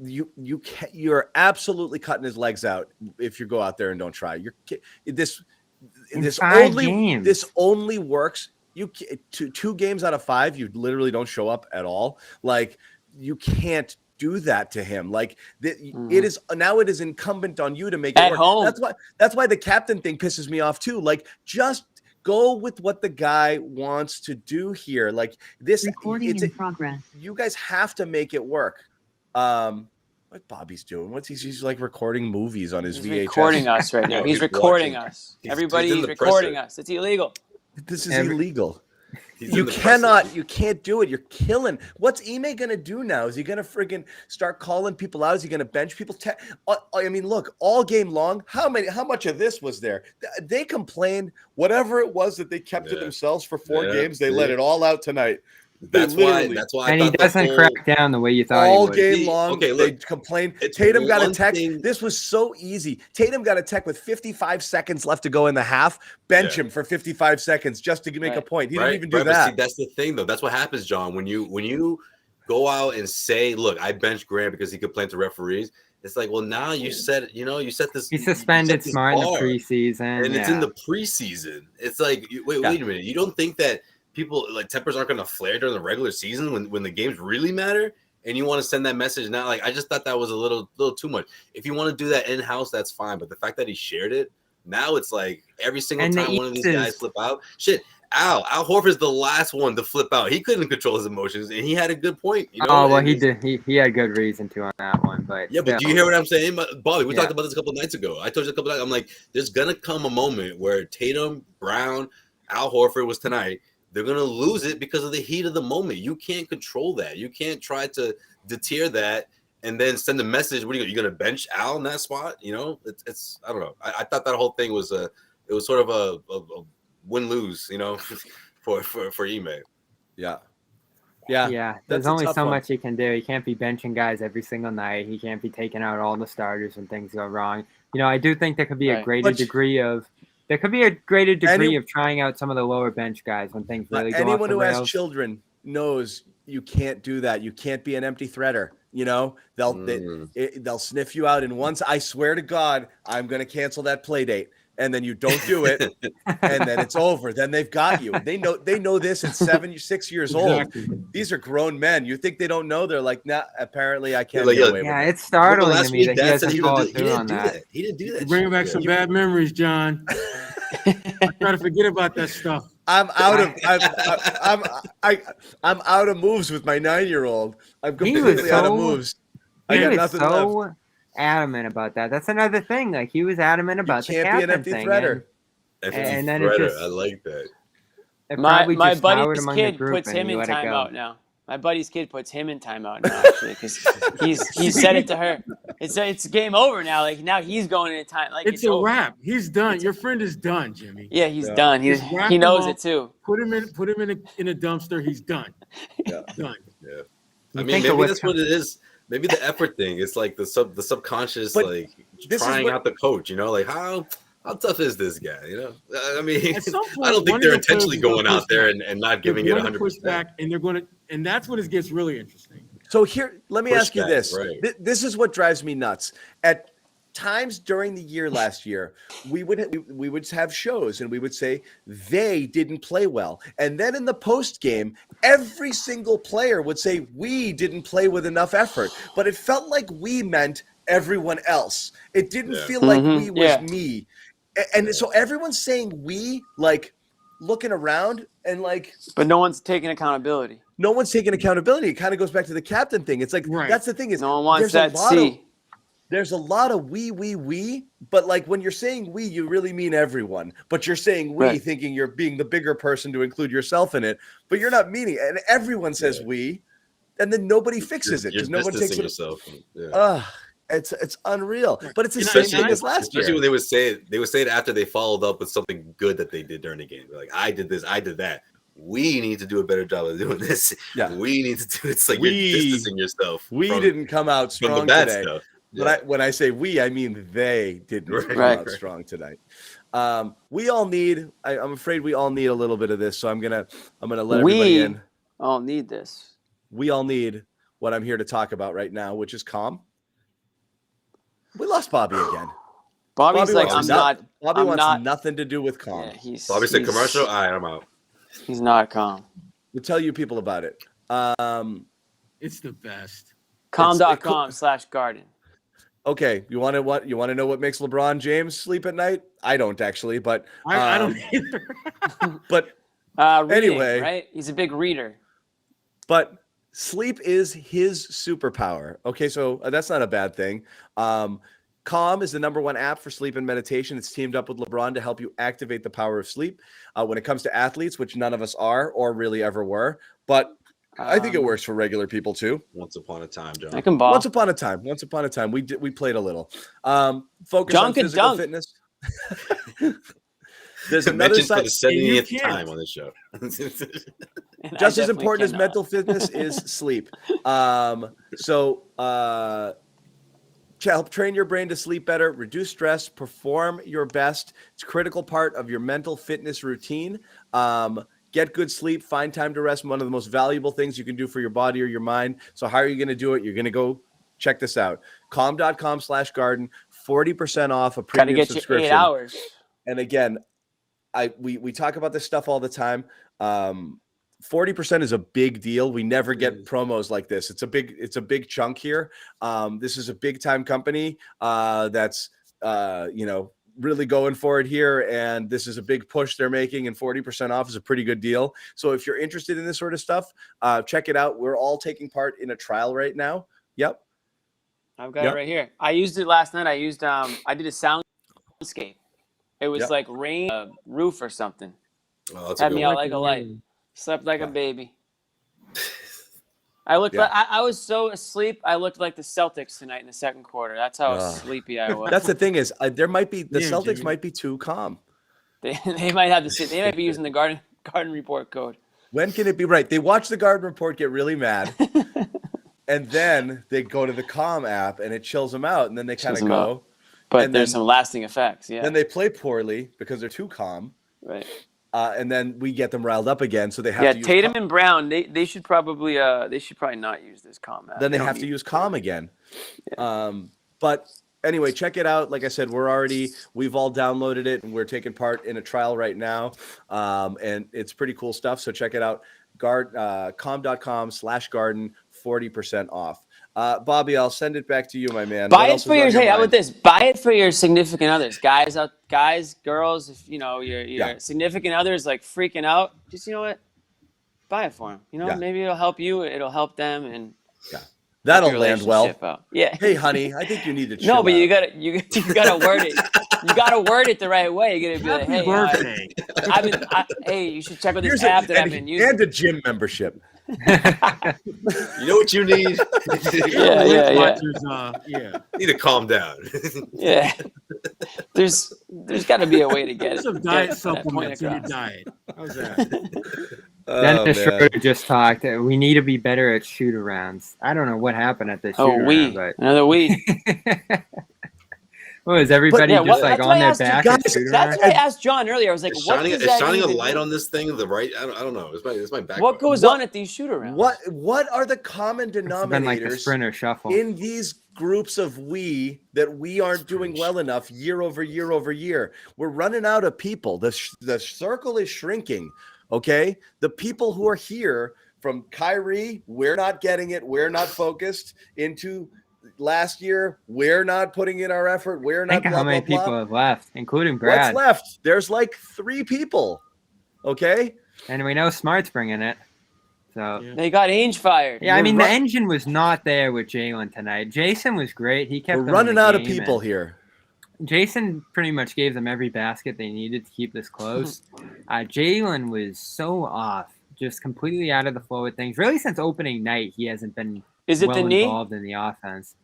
You're absolutely cutting his legs out if you go out there and don't try. This only works. You two games out of 5, you literally don't show up at all. Like, you can't do that to him. Like, it is incumbent on you to make it at work. Home. That's why the captain thing pisses me off too. Like, just go with what the guy wants to do here. Like, this recording in progress. You guys have to make it work. What Bobby's doing? He's like recording movies on his VHS. He's recording us right now. He's recording us. Everybody, he's recording us. It's illegal. This is illegal. You can't do it. You're killing. What's Ime going to do now? Is he going to friggin' start calling people out? Is he going to bench people? I mean, look, all game long, how much of this was there? They complained, whatever it was that they kept to themselves for 4 games, they let it all out tonight. That's why. And he doesn't crack down the way you thought. All he would. game long, they complained. Tatum got a tech. This was so easy. Tatum got a tech with 55 seconds left to go in the half. Bench him for 55 seconds just to make a point. He didn't even do that. See, that's the thing, though. That's what happens, John. When you go out and say, "Look, I benched Grant because he complained to referees." It's like, well, now you set this. He suspended Smart in the preseason, and it's in the preseason. It's like, wait a minute. You don't think that people like tempers aren't going to flare during the regular season when the games really matter, and you want to send that message now? Like, I just thought that was a little too much. If you want to do that in house, that's fine. But the fact that he shared it, now it's like every single time one of these guys flip out, shit. Al Horford's the last one to flip out. He couldn't control his emotions, and he had a good point. He did. He had good reason to on that one. But yeah, but do you hear what I'm saying, Bobby? We talked about this a couple of nights ago. I told you a couple of nights. I'm like, there's gonna come a moment where Tatum, Brown, Al Horford was tonight. They're going to lose it because of the heat of the moment. You can't control that. You can't try to deter that and then send a message. What are you going to bench Al in that spot? It's I don't know. I thought that whole thing was it was sort of a win-lose, for Ime. Yeah. There's only so much he can do. He can't be benching guys every single night. He can't be taking out all the starters when things go wrong. I do think there could be a greater degree of trying out some of the lower bench guys when things really go off the rails. Anyone who has children knows you can't do that. You can't be an empty threader. They'll sniff you out, and once, I swear to God, I'm going to cancel that play date. And then you don't do it, and then it's over. Then they've got you. They know this at 6 years old. These are grown men. You think they don't know? They're like, nah, apparently I can't get away with it. Yeah, it's startling to me that he hasn't followed through on that. He didn't do that. Bringing back some bad memories, John. I try to forget about that stuff. I'm out of moves with my 9-year-old. I'm completely out of moves. I got nothing left. Adamant about that. That's another thing. Like, he was adamant about the captain thing. Can't be an empty threader. And then I like that. My buddy's kid puts him in timeout now. My buddy's kid puts him in timeout now, actually, because he said it to her. It's game over now. Like, now he's going in time. Like, it's a wrap. He's done. Your friend is done, Jimmy. Yeah, he's done. He knows it too. Put him in a dumpster. He's done. Yeah. Done. Yeah. I mean, maybe that's what it is. Maybe the effort thing. It's like the subconscious, But like this is trying what- out the coach. Like how tough is this guy? I mean, At some point, I don't think one they're of the players intentionally is gonna going out push there back. and not They're giving it going to 100. push back, and that's when it gets really interesting. So here, let me ask you Pushback, this. right. This is what drives me nuts. At times during the year last year, we would have shows and we would say they didn't play well. And then in the post game, every single player would say we didn't play with enough effort. But it felt like we meant everyone else. It didn't feel like we was me. And so everyone's saying we, like looking around and like, but no one's taking accountability. no one's taking accountability. It kind of goes back to the captain thing. It's like, that's the thing is No one wants that there's a lot of we, but like when you're saying we, you really mean everyone. But you're saying we thinking you're being the bigger person to include yourself in it, but you're not meaning it. And everyone says we, and then nobody fixes it because no one takes it. Yourself. It's unreal. But it's the Especially, same thing as last year. Especially when they would say it after they followed up with something good that they did during the game. They're like, I did this, I did that. We need to do a better job of doing this. Yeah. We need to do it. It's like you're distancing yourself. We didn't come out strong from the bad today. stuff. But when I say we, I mean they didn't come out strong tonight. We all need. I'm afraid we all need a little bit of this. So I'm gonna let everybody in. All need this. We all need what I'm here to talk about right now, which is calm. We lost Bobby again. Bobby's like, Bobby wants nothing to do with calm. Yeah, Bobby said commercial. All right, I'm out. He's not calm. We'll tell you people about it. It's the best. Calm.com/garden. Okay, you want to know what makes LeBron James sleep at night? I don't actually, but I don't either. But reading, anyway, right? He's a big reader. But sleep is his superpower. Okay, so that's not a bad thing. Calm is the #1 app for sleep and meditation. It's teamed up with LeBron to help you activate the power of sleep. When it comes to athletes, which none of us are or really ever were, but I think it works for regular people too. Once upon a time, John. I can ball. Once upon a time, we played a little. Focus John on can physical dunk. fitness. There's another side for the 70th time on this show. Just as important as mental fitness is sleep. To help train your brain to sleep better, reduce stress, perform your best. It's a critical part of your mental fitness routine. Get good sleep, find time to rest. One of the most valuable things you can do for your body or your mind. So how are you going to do it? You're going to go check this out. Calm.com/garden, 40% off a premium get subscription. You 8 hours. And again, we talk about this stuff all the time. 40% is a big deal. We never get promos like this. It's a big chunk here. This is a big time company that's really going for it here, and this is a big push they're making, and 40% off is a pretty good deal. So if you're interested in this sort of stuff, check it out. We're all taking part in a trial right now. Yep. I've got it right here. I used it last night. I did a soundscape. It was like rain, roof or something. Oh, Had me out like a light. Slept like a baby. I was so asleep. I looked like the Celtics tonight in the second quarter. That's how sleepy I was. That's the thing is, Celtics might be too calm. They might have to They might be using the Garden Report code. When can it be right? They watch the Garden Report, get really mad, and then they go to the Calm app, and it chills them out, and then they kind of go. But there's some lasting effects. Yeah. Then they play poorly because they're too calm. Right. And then we get them riled up again, so they have to use Tatum and Brown. They should probably not use this Calm app. Then they have to use Calm again. Yeah. But anyway, check it out. Like I said, we've all downloaded it, and we're taking part in a trial right now. And it's pretty cool stuff. So check it out. Calm.com/garden, 40% off. Bobby, I'll send it back to you, my man. Buy it for your. Hey, how about this? Buy it for your significant others, guys, girls. If your significant others like freaking out, just buy it for them. Maybe it'll help you. It'll help them, and that'll land well. Out. Yeah. Hey, honey, I think you need to chill No, but out. you gotta word it. You gotta word it the right way. You gotta be like, hey, you should check out this app that I've been using. And a gym membership. You know what you need? Need to calm down. Yeah. There's got to be a way to get it. Some diet supplements in your diet. How's that? Dennis man. Schroeder just talked. We need to be better at shoot-arounds. I don't know what happened at the shoot-around, but another we. Well, is everybody yeah, just that's on why I their asked back? guys, That's what I asked John earlier. I was like, what does that shining even a light mean? on this thing? I don't know. It's my background. What goes on at these shoot-arounds? What are the common It's been denominators like the sprinter shuffle. in these groups of that we aren't doing well enough year over year over year? We're running out of people. The circle is shrinking. Okay, the people who are here from Kyrie, we're not getting it. We're not focused. Into last year, we're not putting in our effort. We're not. Think of how many people have left, including Brad. What's left? There's like 3 people. Okay, and we know Smart's bringing it. So they got Ainge fired. Yeah, I mean the engine was not there with Jaylen tonight. Jason was great. He kept. We're running out of people here. Jason pretty much gave them every basket they needed to keep this close. Jaylen was so off, just completely out of the flow of things. Really, since opening night, he hasn't been involved in the offense.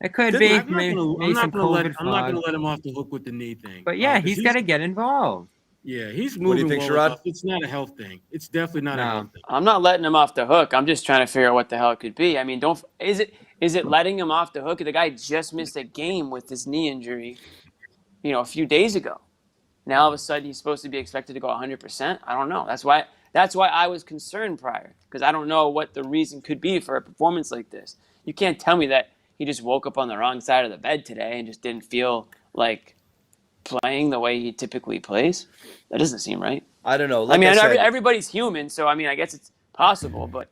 It could be. I'm not going to let him off the hook with the knee thing. But yeah, he's got to get involved. Yeah, he's moving. What do you think, well Sherrod? It's not a health thing. It's definitely not a health thing. I'm not letting him off the hook. I'm just trying to figure out what the hell it could be. I mean, is it letting him off the hook? The guy just missed a game with his knee injury, a few days ago. Now all of a sudden he's supposed to be expected to go 100%. I don't know. That's why I was concerned prior, because I don't know what the reason could be for a performance like this. You can't tell me that he just woke up on the wrong side of the bed today and just didn't feel like playing the way he typically plays. That doesn't seem right. I don't know. Like I mean, everybody's human, so I mean, I guess it's possible, but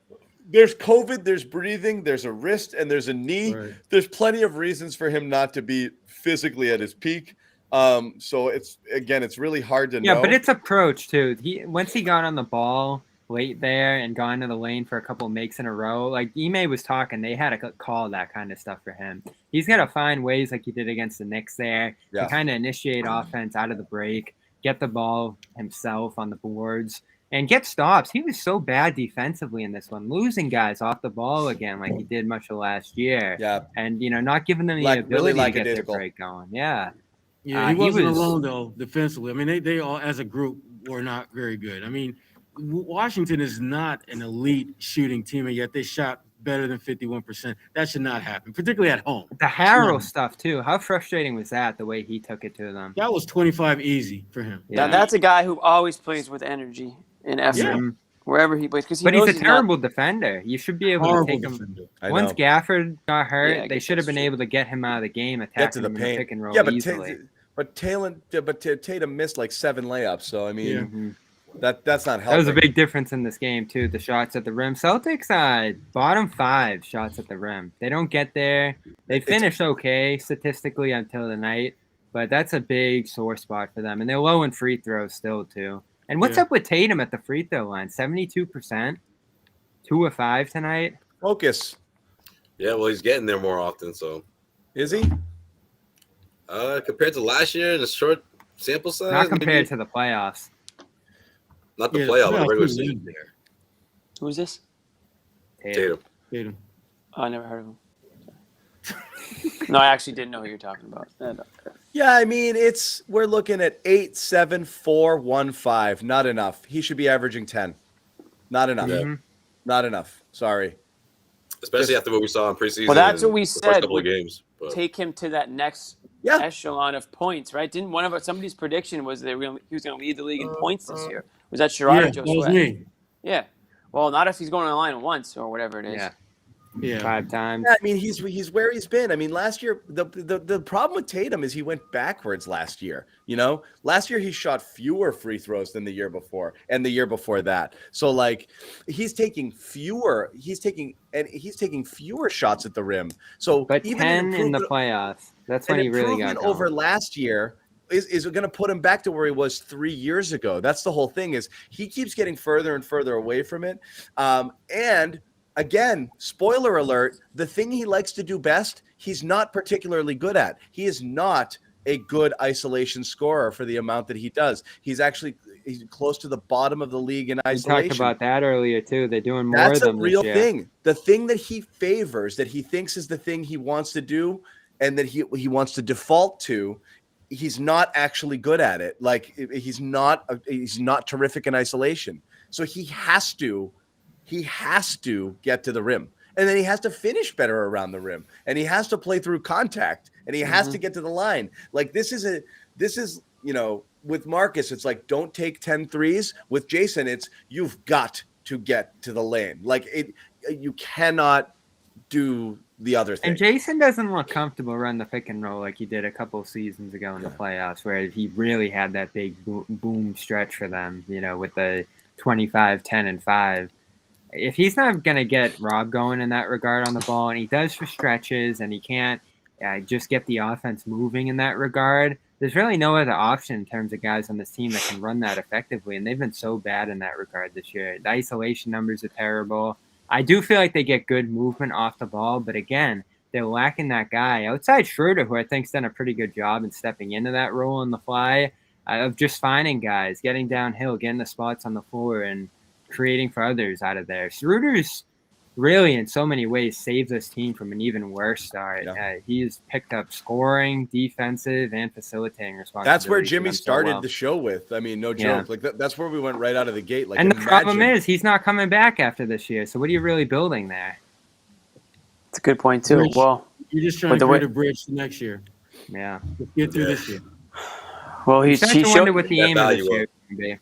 there's COVID, there's breathing, there's a wrist, and there's a knee. Right. There's plenty of reasons for him not to be physically at his peak. So it's really hard to know. Yeah, but it's approach too. Once he got on the ball late there and gone to the lane for a couple of makes in a row, like Ime was talking, they had to call that kind of stuff for him. He's got to find ways like he did against the Knicks there to kind of initiate offense out of the break, get the ball himself on the boards, and get stops. He was so bad defensively in this one, losing guys off the ball again like he did much of last year. Yeah. And, not giving them the ability to get their break going. Yeah. Yeah, he wasn't alone, though, defensively. I mean, they all, as a group, were not very good. I mean, Washington is not an elite shooting team, and yet they shot better than 51%. That should not happen, particularly at home. The Harrell stuff, too. How frustrating was that, the way he took it to them? That was 25 easy for him. Yeah, that's a guy who always plays with energy and effort wherever he plays. He's a terrible defender. You should be able to take him. Once Gafford got hurt, they should have been able to get him out of the game, attacking him in the pick and roll easily. But Tatum missed like 7 layups, so I mean, that's not helping. That was a big difference in this game too. The shots at the rim. Celtics bottom 5 shots at the rim. They don't get there. They finish okay statistically until the night, but that's a big sore spot for them. And they're low in free throws still too. And what's up with Tatum at the free throw line? 72%, 2 of 5 tonight. Focus. Yeah, well, he's getting there more often. So is he? Compared to last year in a short sample size? Not compared to the playoffs. Not the playoff, but the regular season. Who is this? Tatum. Oh, I never heard of him. No, I actually didn't know who you're talking about. Yeah, I mean, we're looking at 8, 7, 4, 1, 5. Not enough. He should be averaging 10. Not enough. Yeah. Not enough. Sorry. Especially after what we saw in preseason. Well, that's what we said. First couple of games. Take him to that next echelon of points, right? Didn't somebody's prediction was that he was going to lead the league in points this year? Was that Sherrod or Josue? That was me. Yeah. Well, not if he's going on the line once or whatever it is. Yeah. 5 times. Yeah, I mean, he's where he's been. I mean, last year the problem with Tatum is he went backwards last year. Last year he shot fewer free throws than the year before and the year before that. So like he's taking fewer shots at the rim. So but even 10 in the playoffs. That's when he really got going. Over last year is going to put him back to where he was 3 years ago. That's the whole thing, is he keeps getting further and further away from it. And again, spoiler alert, the thing he likes to do best, he's not particularly good at. He is not a good isolation scorer for the amount that he does. He's close to the bottom of the league in isolation. We talked about that earlier too. They're doing more That's of them a real this year. thing. The thing that he favors, that he thinks is the thing he wants to do and that he wants to default to, he's not actually good at it. Like he's not terrific in isolation. So he has to get to the rim. And then he has to finish better around the rim. And he has to play through contact. And he has to get to the line. Like this is, with Marcus, it's like, don't take 10 threes. With Jason, it's you've got to get to the lane. Like you cannot do the other thing. And Jason doesn't look comfortable running the pick and roll like he did a couple of seasons ago in the playoffs, where he really had that big boom stretch for them, with the 25, 10, and 5. If he's not going to get Rob going in that regard on the ball, and he does for stretches, and he can't just get the offense moving in that regard, there's really no other option in terms of guys on this team that can run that effectively, and they've been so bad in that regard this year. The isolation numbers are terrible. I do feel like they get good movement off the ball, but again, they're lacking that guy outside Schroeder, who I think's done a pretty good job in stepping into that role in the fly, of just finding guys, getting downhill, getting the spots on the floor, and creating for others out of there. Schroeder's really, in so many ways, saved this team from an even worse start. Yeah. He's picked up scoring, defensive, and facilitating responsibilities. That's where Jimmy started the show with. I mean, no joke. Like that's where we went right out of the gate. Like, and the problem is he's not coming back after this year. So what are you really building there? It's a good point too. Bridge. Well, You're just trying to create a bridge to next year. Yeah. Let's get through this year. Well, he showed what the aim of this year can be.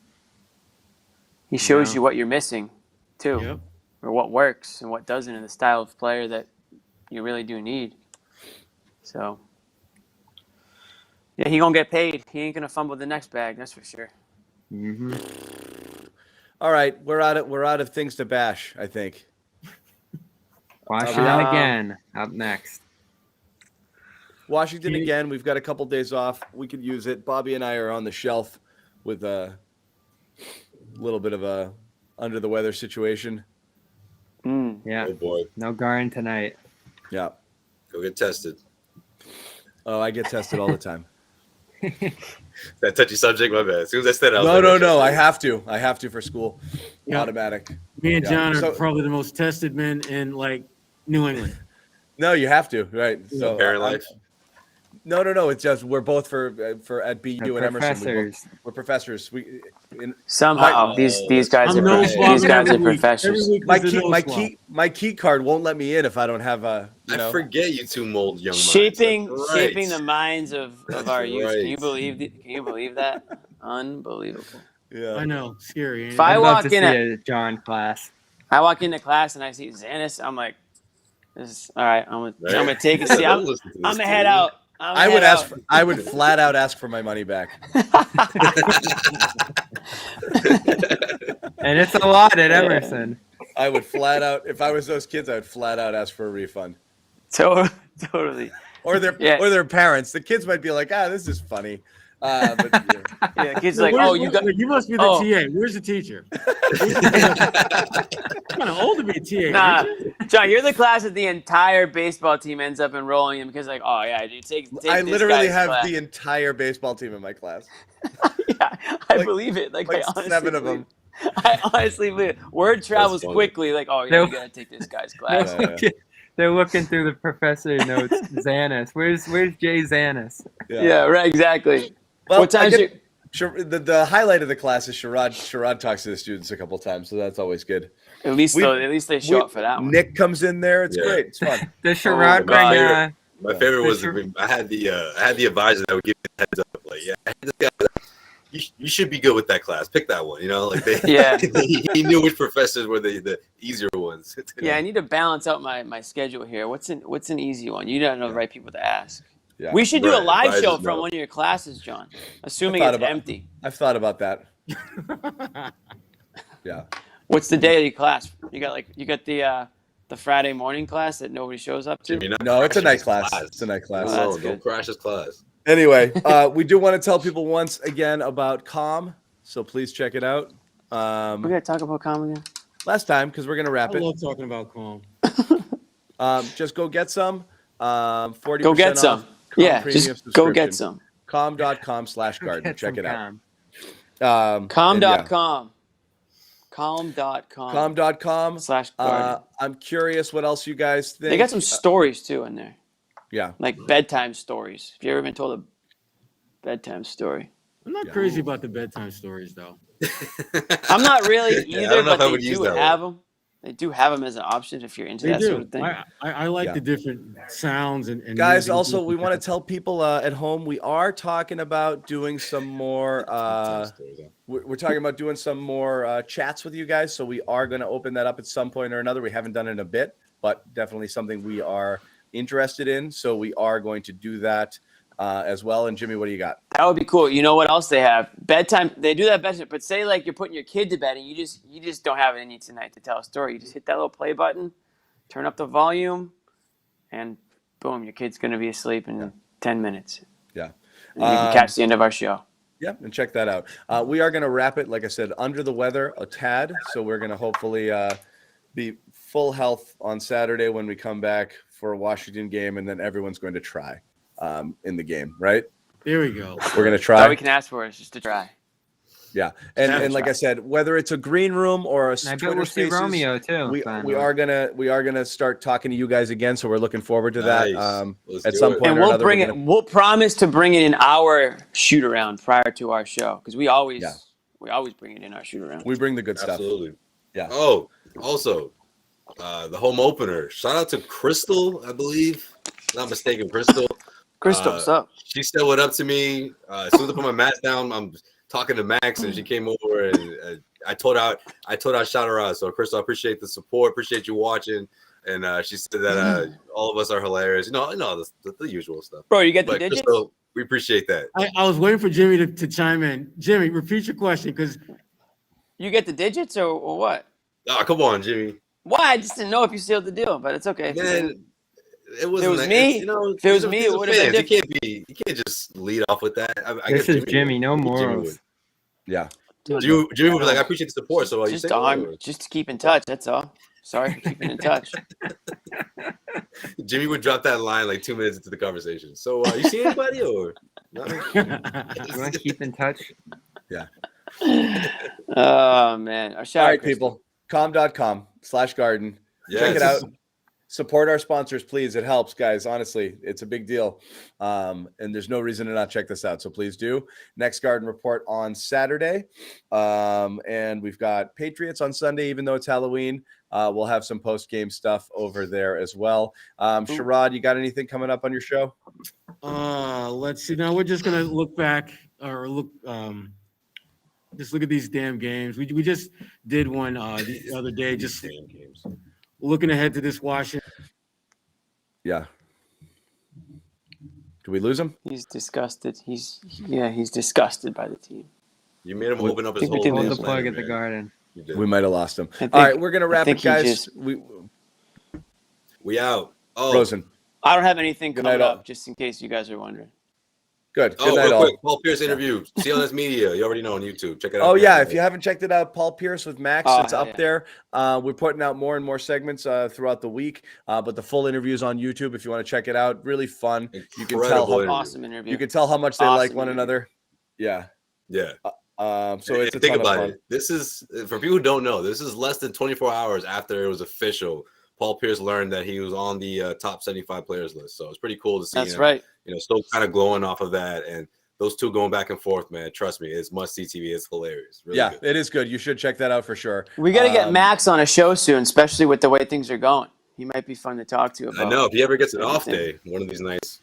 He shows you what you're missing too. Yep. Or what works and what doesn't in the style of player that you really do need. So, yeah, he gonna get paid. He ain't gonna fumble the next bag, that's for sure. Mm-hmm. All right, we're out of things to bash, I think. Washington again up next. Washington again. We've got a couple days off. We could use it. Bobby and I are on the shelf with a little bit of a under the weather situation. Yeah. Oh boy. No Garden tonight. Yeah. Go get tested. Oh, I get tested all the time. That touchy subject, my bad. As soon as I said it, No. I have to for school. Yeah. Automatic. Me and John are probably the most tested men in New England. No, you have to, right? So parent life. No. It's just we're both for at BU and Emerson. We're professors. Somehow these guys are professors. My key card won't let me in if I don't have a. I forget you two mold young minds. Shaping the minds of our youth. Can you believe that? Unbelievable. Yeah, I know, scary. If I walk in a John class, I walk into class and I see Zannis, I'm like, this is all right. I'm gonna take a seat. I'm gonna head out. I would flat out ask for my money back. And it's a lot at Emerson. I would flat out, if I was those kids, I would flat out ask for a refund. Totally. Or their parents. The kids might be like, this is funny. Kids like, you must be the TA. Where's the teacher? Kind of old to be a TA. Nah, John, you're the class that the entire baseball team ends up enrolling in because, take I literally have class. the entire baseball team in my class. Yeah, I believe it. Like I honestly 7 of them. I honestly believe it. Word travels quickly. Like, you gotta take this guy's class. They're looking through the professor notes. Zannis, where's Jay Zannis? Yeah, right, exactly. Well, what time? The highlight of the class is Sherrod. Sherrod talks to the students a couple times, so that's always good. At least they show up for that one. Nick comes in there. It's great. It's fun. Does Sherrod bring? My favorite was I had the advisor that would give me the heads up. Like, this guy. You should be good with that class. Pick that one. He knew which professors were the easier ones. I need to balance out my schedule here. What's an easy one? You don't know the right people to ask. Yeah. We should do a live show from one of your classes, John. Assuming it's empty. I've thought about that. Yeah. What's the day of your class? You got the Friday morning class that nobody shows up to? No, it's a night class. It's a night class. Oh, don't crash this class. Anyway, we do want to tell people once again about Calm, so please check it out. We're gonna talk about Calm again. Last time because we're gonna wrap it. I love talking about Calm. Just go get some. 40% go get some. Just go get some. Calm.com/garden. Check it out. Calm.com. Calm.com. Calm.com/garden. I'm curious what else you guys think. They got some stories too in there. Yeah. Like bedtime stories. Have you ever been told a bedtime story? I'm not crazy about the bedtime stories, though. I'm not really either, but they do have one. them. They do have them as an option if you're into that sort of thing. I like the different sounds and guys. Also, we want to tell people at home we are talking about doing some more. We're talking about doing some more chats with you guys, so we are going to open that up at some point or another. We haven't done it in a bit, but definitely something we are interested in. So we are going to do that as well. And Jimmy, what do you got? That would be cool. You know what else they have? Bedtime. They do that bedtime, but say like you're putting your kid to bed and you just don't have it in you tonight to tell a story. You just hit that little play button, turn up the volume, and boom, your kid's going to be asleep in 10 minutes. Yeah. And you can catch the end of our show. Yeah, and check that out. We are going to wrap it, like I said, under the weather a tad. So we're going to hopefully be full health on Saturday when we come back for a Washington game, and then everyone's going to try in the game, right? There we go. We're going to try. All we can ask for is just to try. Yeah, and like I said, whether it's a green room or a Twitter Spaces, Romeo too. We are gonna start talking to you guys again, so we're looking forward to that at some point. And we'll bring it. We'll promise to bring it in our shoot around prior to our show because we always bring it in our shoot around. We bring the good stuff. Absolutely. Yeah. Oh, also, the home opener. Shout out to Crystal, I believe. Not mistaken, Crystal. Crystal, what's up? She said what up to me. As soon as I put my mask down, I'm talking to Max, and she came over, and I told her shout her out. So Crystal, I appreciate the support, appreciate you watching, and she said that all of us are hilarious. You know the usual stuff. Bro, you get the digits? Crystal, we appreciate that. I was waiting for Jimmy to chime in. Jimmy, repeat your question because you get the digits or what? Oh, come on, Jimmy. Why? I just didn't know if you sealed the deal, but it's okay. Man, if it was me, it would have been different. You can't just lead off with that. This is Jimmy, no morals. Yeah. Jimmy would be like, I appreciate the support. So just to keep in touch. That's all. Sorry for keeping in touch. Jimmy would drop that line like 2 minutes into the conversation. So you see anybody or? You want to keep in touch? Yeah. Oh man. All right, people. com.com/garden. Yes. Check it out. Support our sponsors, please. It helps, guys. Honestly, it's a big deal. And there's no reason to not check this out. So please do. Next Garden Report on Saturday. And we've got Patriots on Sunday, even though it's Halloween. We'll have some post-game stuff over there as well. Sherrod, you got anything coming up on your show? Let's see. Now we're just going to look back or just look at these damn games. We just did one the other day. Just damn games. Looking ahead to this Washington. Yeah. Did we lose him? He's disgusted. He's disgusted by the team. You made him open up his whole the plug at the Garden. We might have lost him. All right, we're gonna wrap it, guys. We out. Oh, Rosen. I don't have anything coming up, just in case you guys are wondering. Good. Good night, all. Quick, Paul Pierce interview. CLNS Media. You already know on YouTube. Check it out. Oh, yeah. If you haven't checked it out, Paul Pierce with Max, it's up there. We're putting out more and more segments throughout the week, but the full interview is on YouTube if you want to check it out. Really fun. You can tell awesome interview. You can tell how much they like one another. Yeah. Yeah. So it's a think ton about of fun. it. This is, for people who don't know, this is less than 24 hours after it was official. Paul Pierce learned that he was on the top 75 players list. So it's pretty cool to see That's him, right. Still kind of glowing off of that. And those two going back and forth, man, trust me, it's must-see TV. It's hilarious. Really good. It is good. You should check that out for sure. We got to get Max on a show soon, especially with the way things are going. He might be fun to talk to about. I know. If he ever gets an off day, one of these nights.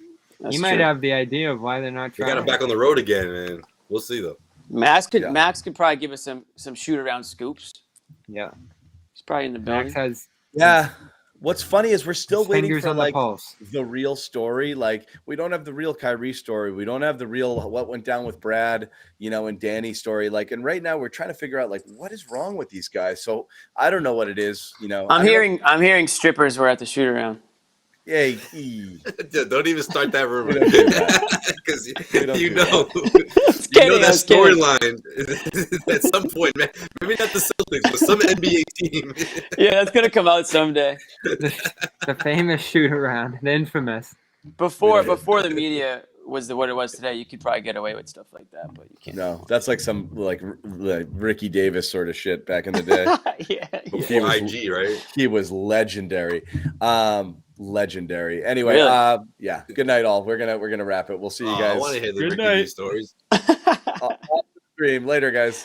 He might have the idea of why they're not trying. We got him back on the road again, man. We'll see, though. Max could probably give us some shoot-around scoops. Yeah. He's probably in the building. Max has... Yeah. What's funny is we're still waiting for like the real story. Like we don't have the real Kyrie story. We don't have the real what went down with Brad, and Danny story. Like, and right now we're trying to figure out like what is wrong with these guys. So I don't know what it is. I'm hearing strippers were at the shoot around. Hey, don't even start that rumor because that storyline at some point, man. Maybe not the Celtics, but some NBA team. Yeah, that's gonna come out someday. The famous shoot around, the infamous. Before the media was what it was today, you could probably get away with stuff like that, but you can't. No, that's like some like Ricky Davis sort of shit back in the day. Before IG, right? He was legendary. Legendary. Anyway, really? Good night, all. We're gonna wrap it. We'll see you guys. I want to hear the Ricky D stories. Off the stream later, guys.